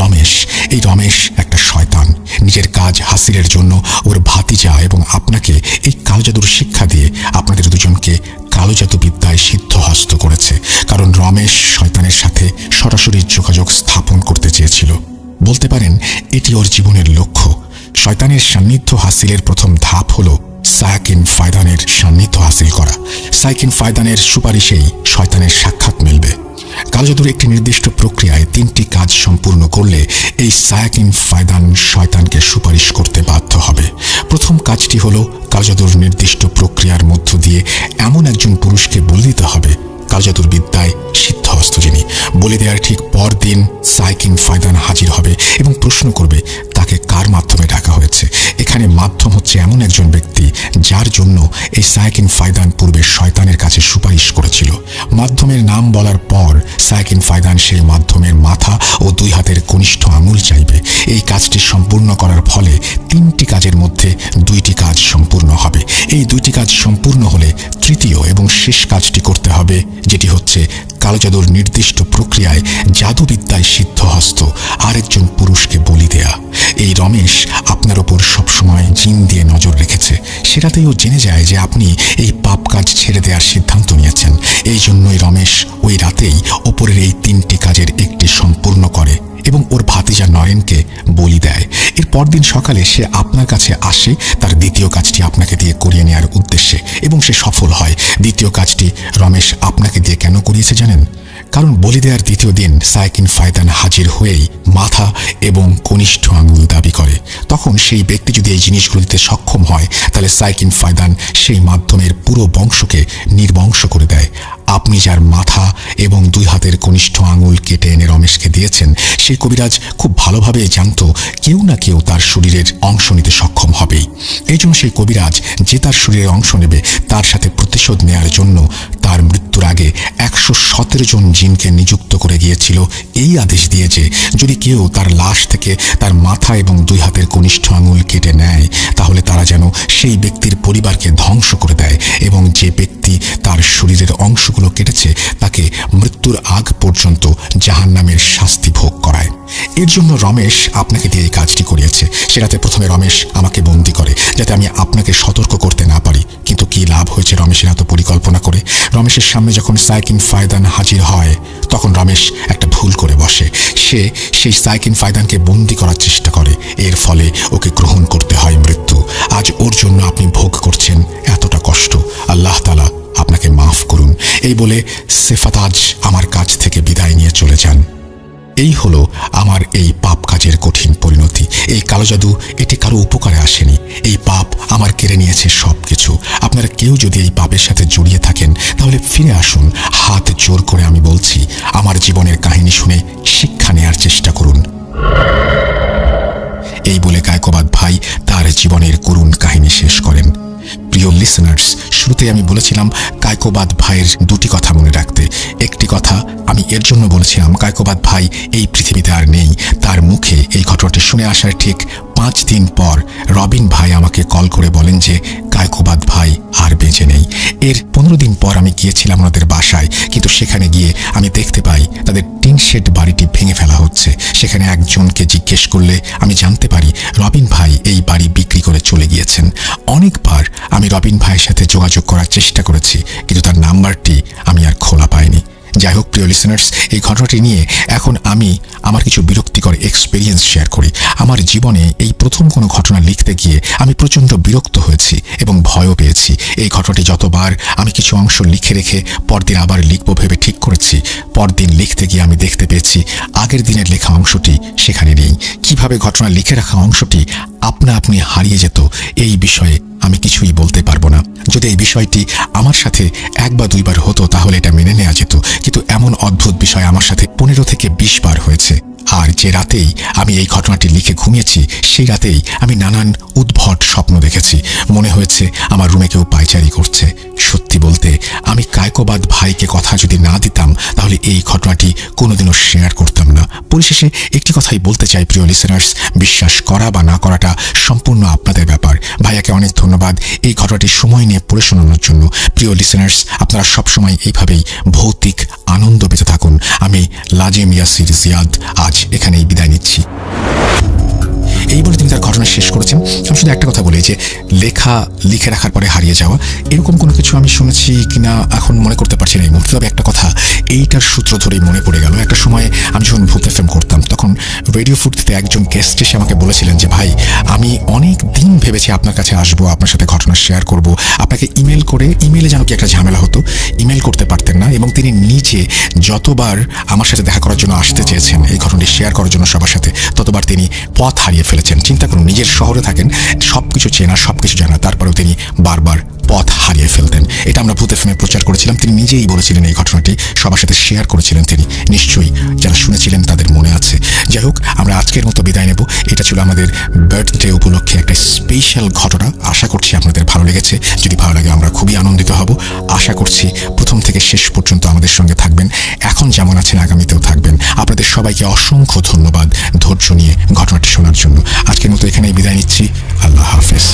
রমেশ একটা শয়তান। নিজের কাজ হাসিলের জন্য ওর ভাতিজা এবং আপনাকে এই কালো জাদুর শিক্ষা দিয়ে আপনাদের দুজনকে কালো জাদু বিদ্যায় সিদ্ধহস্ত করেছে। কারণ রমেশ শয়তানের সাথে সরাসরি যোগাযোগ স্থাপন করতে চেয়েছিল। বলতে পারেন এটি ওর জীবনের লক্ষ্য। শয়তানের সান্নিধ্য হাসিলের প্রথম ধাপ হলো সায়াকিন ফায়দানের সান্নিধ্য হাসিল করা। সায়াকিন ফায়দানের সুপারিশেই শয়তানের সাক্ষাৎ মিলবে। কালো জাদুর একটি নির্দিষ্ট প্রক্রিয়ায় 3টি কাজ সম্পূর্ণ করলে এই সায়াকিন ফায়দান শয়তানকে সুপারিশ করতে বাধ্য হবে। প্রথম কাজটি হলো কালো জাদুর নির্দিষ্ট প্রক্রিয়ার মধ্য দিয়ে এমন একজন পুরুষকে বলে দিতে হবে কালো জাদুর বিদ্যায় সিদ্ধহস্ত যিনি। বলে দেওয়ার ঠিক পর দিন সায়াকিন ফায়দান হাজির হবে এবং প্রশ্ন করবে তাকে কার মাধ্যমে ডাকা হয়েছে। এখানে মাধ্যম হচ্ছে এমন একজন ব্যক্তি যার জন্য এই সায়াকিন ফায়দান পূর্বে শয়তানের কাছে সুপারিশ করেছিল। মাধ্যমের নাম বলার পর সায়াকিন ফায়দান সেই মাধ্যমের মাথা ও 2 হাতের কনিষ্ঠ আঙুল চাইবে। এই কাজটি সম্পূর্ণ করার ফলে 3টি কাজের মধ্যে 2টি কাজ সম্পূর্ণ হবে। এই 2টি কাজ সম্পূর্ণ হলে তৃতীয় এবং শেষ কাজটি করতে হবে, যেটি হচ্ছে কালো জাদুর নির্দিষ্ট প্রক্রিয়ায় জাদুবিদ্যায় সিদ্ধহস্ত আরেকজন পুরুষকে বলি দেয়া। এই রমেশ আপনার ওপর সবসময় জিন দিয়ে নজর রেখেছে। সেটাতেই ও জেনে যায় যে আপনি এই পাপ কাজ ছেড়ে দেওয়ার সিদ্ধান্ত নিয়েছেন। এই জন্যই রমেশ ওই রাতেই ওপরের এই 3টি কাজের একটি সম্পূর্ণ করে এবং ওর ভাতিজা নয়নকে বলি দেয়। এর পরদিন সকালে সে আপনার কাছে আসে তার দ্বিতীয় কাজটি আপনাকে দিয়ে করিয়ে নেওয়ার উদ্দেশ্যে, এবং সে সফল হয়। দ্বিতীয় কাজটি রমেশ আপনাকে দিয়ে কেন করিয়েছে জানেন? কারণ বলি দেওয়ার দ্বিতীয় দিন সাইকিন ফায়দান হাজির হয়েই মাথা এবং কনিষ্ঠ আঙুল দাবি করে। তখন সেই ব্যক্তি যদি এই জিনিসগুলো দিতে সক্ষম হয়, তাহলে সাইকিন ফায়দান সেই মাধ্যমের পুরো বংশকে নির্বংশ করে দেয়। আপনি যার মাথা এবং 2 হাতের কনিষ্ঠ আঙুল কেটে এনে রমেশকে দিয়েছেন, সেই কবিরাজ খুব ভালোভাবে জানত কেউ না কেউ তার শরীরের অংশ নিতে সক্ষম হবেই। এই জন্য সেই কবিরাজ যে তার শরীরের অংশ নেবে তার সাথে প্রতিশোধ নেয়ার জন্য তার মৃত্যুর আগে 117 জন জিনকে নিযুক্ত করে গিয়েছিল, এই আদেশ দিয়ে যে যদি কেউ তার লাশ থেকে তার মাথা এবং 2 হাতের কনিষ্ঠ আঙুল কেটে নেয়, তাহলে তারা যেন সেই ব্যক্তির পরিবারকে ধ্বংস করে দেয়, এবং যে ব্যক্তি তার শরীরের অংশগুলো কেটেছে তাকে মৃত্যুর আগ পর্যন্ত জাহান্নামের শাস্তি ভোগ করায়। এর জন্য রমেশ আপনাকে দিয়ে এই কাজটি করিয়েছে। সেটাতে প্রথমে রমেশ আমাকে বন্দি করে যাতে আমি আপনাকে সতর্ক করতে না পারি। কিন্তু কি লাভ হয়েছে রমেশের এত পরিকল্পনা করে? রমেশের সামনে যখন সাইকিন ফায়দান হাজির হয়, তখন রমেশ একটা ভুল করে বসে। সে সেই সাইকিন ফায়দানকে বন্দি করার চেষ্টা করে। এর ফলে ওকে গ্রহণ করতে হয় মৃত্যু। আজ ওর জন্য আপনি ভোগ করছেন এতটা কষ্ট। আল্লাহ তাআলা আপনাকে মাফ করুন। এই বলে সেফাতাজ আমার কাছ থেকে বিদায় নিয়ে চলে যান। এই হলো আমার এই পাপ কাজের কঠিন পরিণতি। এই কালো জাদু এটি কারো উপকারে আসেনি। এই পাপ আমার কেড়ে নিয়েছে সবকিছু। আপনারা কেউ যদি এই পাপের সাথে জড়িয়ে থাকেন, তাহলে ফিরে আসুন। হাত জোর করে আমি বলছি, আমার জীবনের কাহিনী শুনে শিক্ষা নেয়ার চেষ্টা করুন। এই বলে কায়কোবাদ ভাই তার জীবনের করুণ কাহিনী শেষ করেন। প্রিয় লিসেনার্স, শুরুতে আমি বলেছিলাম কায়কোবাদ ভাইয়ের 2টি কথা মনে রাখতে। একটি কথা আমি এর জন্য বলেছিলাম, কায়কোবাদ ভাই এই পৃথিবীতে আর নেই। তার মুখে এই ঘটনাটি শুনে আসার ঠিক 5 দিন পর রবিন ভাই আমাকে কল করে বলেন যে কায়কোবাদ ভাই আর বেঁচে নেই। এর 15 দিন পর আমি গিয়েছিলাম ওনাদের বাসায়, কিন্তু সেখানে গিয়ে আমি দেখতে পাই তাদের টিন শেড বাড়িটি ভেঙে ফেলা হচ্ছে। সেখানে একজনকে জিজ্ঞেস করলে আমি জানতে পারি রবিন ভাই এই বাড়ি বিক্রি করে চলে গিয়েছেন। অনেকবার আমি রবিন ভাইয়ের সাথে যোগাযোগ করার চেষ্টা করেছি, কিন্তু তার নাম্বারটি আমি আর খোলা পাইনি। যাই হোক প্রিয় লিসেনার্স, এই ঘটনাটি নিয়ে এখন আমি আমার কিছু বিরক্তিকর এক্সপিরিয়েন্স শেয়ার করি। আমার জীবনে এই প্রথম কোনো ঘটনা লিখতে গিয়ে আমি প্রচণ্ড বিরক্ত হয়েছি এবং ভয়ও পেয়েছি। এই ঘটনাটি যতবার আমি কিছু অংশ লিখে রেখে পরদিন আবার লিখব ভেবে ঠিক করেছি, পরদিন লিখতে গিয়ে আমি দেখতে পেয়েছি আগের দিনের লেখা অংশটি সেখানে নেই। কিভাবে ঘটনা লিখে রাখা অংশটি আপনা আপনি হারিয়ে যেত, এই বিষয়ে আমি কিছুই বলতে পারবো না। যদি এই বিষয়টি আমার সাথে 1 বা 2 বার হতো তাহলে এটা মেনে নেওয়া যেত, কিন্তু এমন অদ্ভুত বিষয় আমার সাথে 15 থেকে 20 বার হয়েছে। আর যে রাতেই আমি এই ঘটনাটি লিখে ঘুমিয়েছি, সেই রাতেই আমি নানান উদ্ভট স্বপ্ন দেখেছি। মনে হয়েছে আমার রুমে কেউ পায়চারি করছে। সত্যি বলতে আমি কায়কোবাদ ভাইকে কথা যদি না দিতাম, তাহলে এই ঘটনাটি কোনোদিনও শেয়ার করতাম না। পরিশেষে একটি কথাই বলতে চাই প্রিয় লিসেনার্স, বিশ্বাস করা বা না করাটা সম্পূর্ণ আপনাদের ব্যাপার। ভাইয়াকে অনেক ধন্যবাদ এই ঘটনাটি সময় নিয়ে পড়ে শোনানোর জন্য। প্রিয় লিসেনার্স, আপনারা সবসময় এইভাবেই ভৌতিক আনন্দ পেতে থাকুন। আমি লাজিম ইয়াসির জিয়াদ আজ এখানেই বিদায় নিচ্ছি। এই বলে তিনি তার ঘটনা শেষ করেছেন। আমি শুধু একটা কথা বলি যে লেখা লিখে রাখার পরে হারিয়ে যাওয়া, এরকম কোনো কিছু আমি শুনেছি কিনা এখন মনে করতে পারছি না এই মুহূর্তে। তবে একটা কথা এইটার সূত্র ধরেই মনে পড়ে গেল। একটা সময় আমি যখন ভূত এফএম করতাম, তখন রেডিও ফুর্তিতে একজন গেস্ট এসে আমাকে বলেছিলেন যে ভাই, আমি অনেক দিন ভেবেছি আপনার কাছে আসবো, আপনার সাথে ঘটনা শেয়ার করব। আপনাকে ইমেল করে, ইমেলে যেন কি একটা ঝামেলা হতো, ইমেল করতে পারতেন না, এবং তিনি নিজে যতবার আমার সাথে দেখা করার জন্য আসতে চেয়েছেন এই ঘটনাটি শেয়ার করার জন্য সবার সাথে, ততবার তিনি পথ হারিয়ে ফেলেছেন। চিন্তা করুন, নিজের শহরে থাকেন, সবকিছু চেনা, সবকিছু জানা, তারপরেও তিনি বারবার পথ হারিয়ে ফেলতেন। এটা আমরা ভূত এফএমে প্রচার করেছিলাম। তিনি নিজেই বলেছিলেন এই ঘটনাটি, সবার সাথে শেয়ার করেছিলেন তিনি। নিশ্চয়ই যারা শুনেছিলেন তাদের মনে আছে। যাই হোক, আমরা আজকের মতো বিদায় নেব। এটা ছিল আমাদের বার্থডে উপলক্ষে একটা স্পেশাল ঘটনা। আশা করছি আপনাদের ভালো লেগেছে। যদি ভালো লাগে আমরা খুবই আনন্দিত হব। আশা করছি প্রথম থেকে শেষ পর্যন্ত আমাদের সঙ্গে থাকবেন। এখন যেমন আছেন আগামীতেও থাকবেন। আপনাদের সবাইকে অসংখ্য ধন্যবাদ ধৈর্য নিয়ে ঘটনাটি শোনার জন্য। আজকের মতো এখানেই বিদায় নিচ্ছি। আল্লাহ হাফেজ।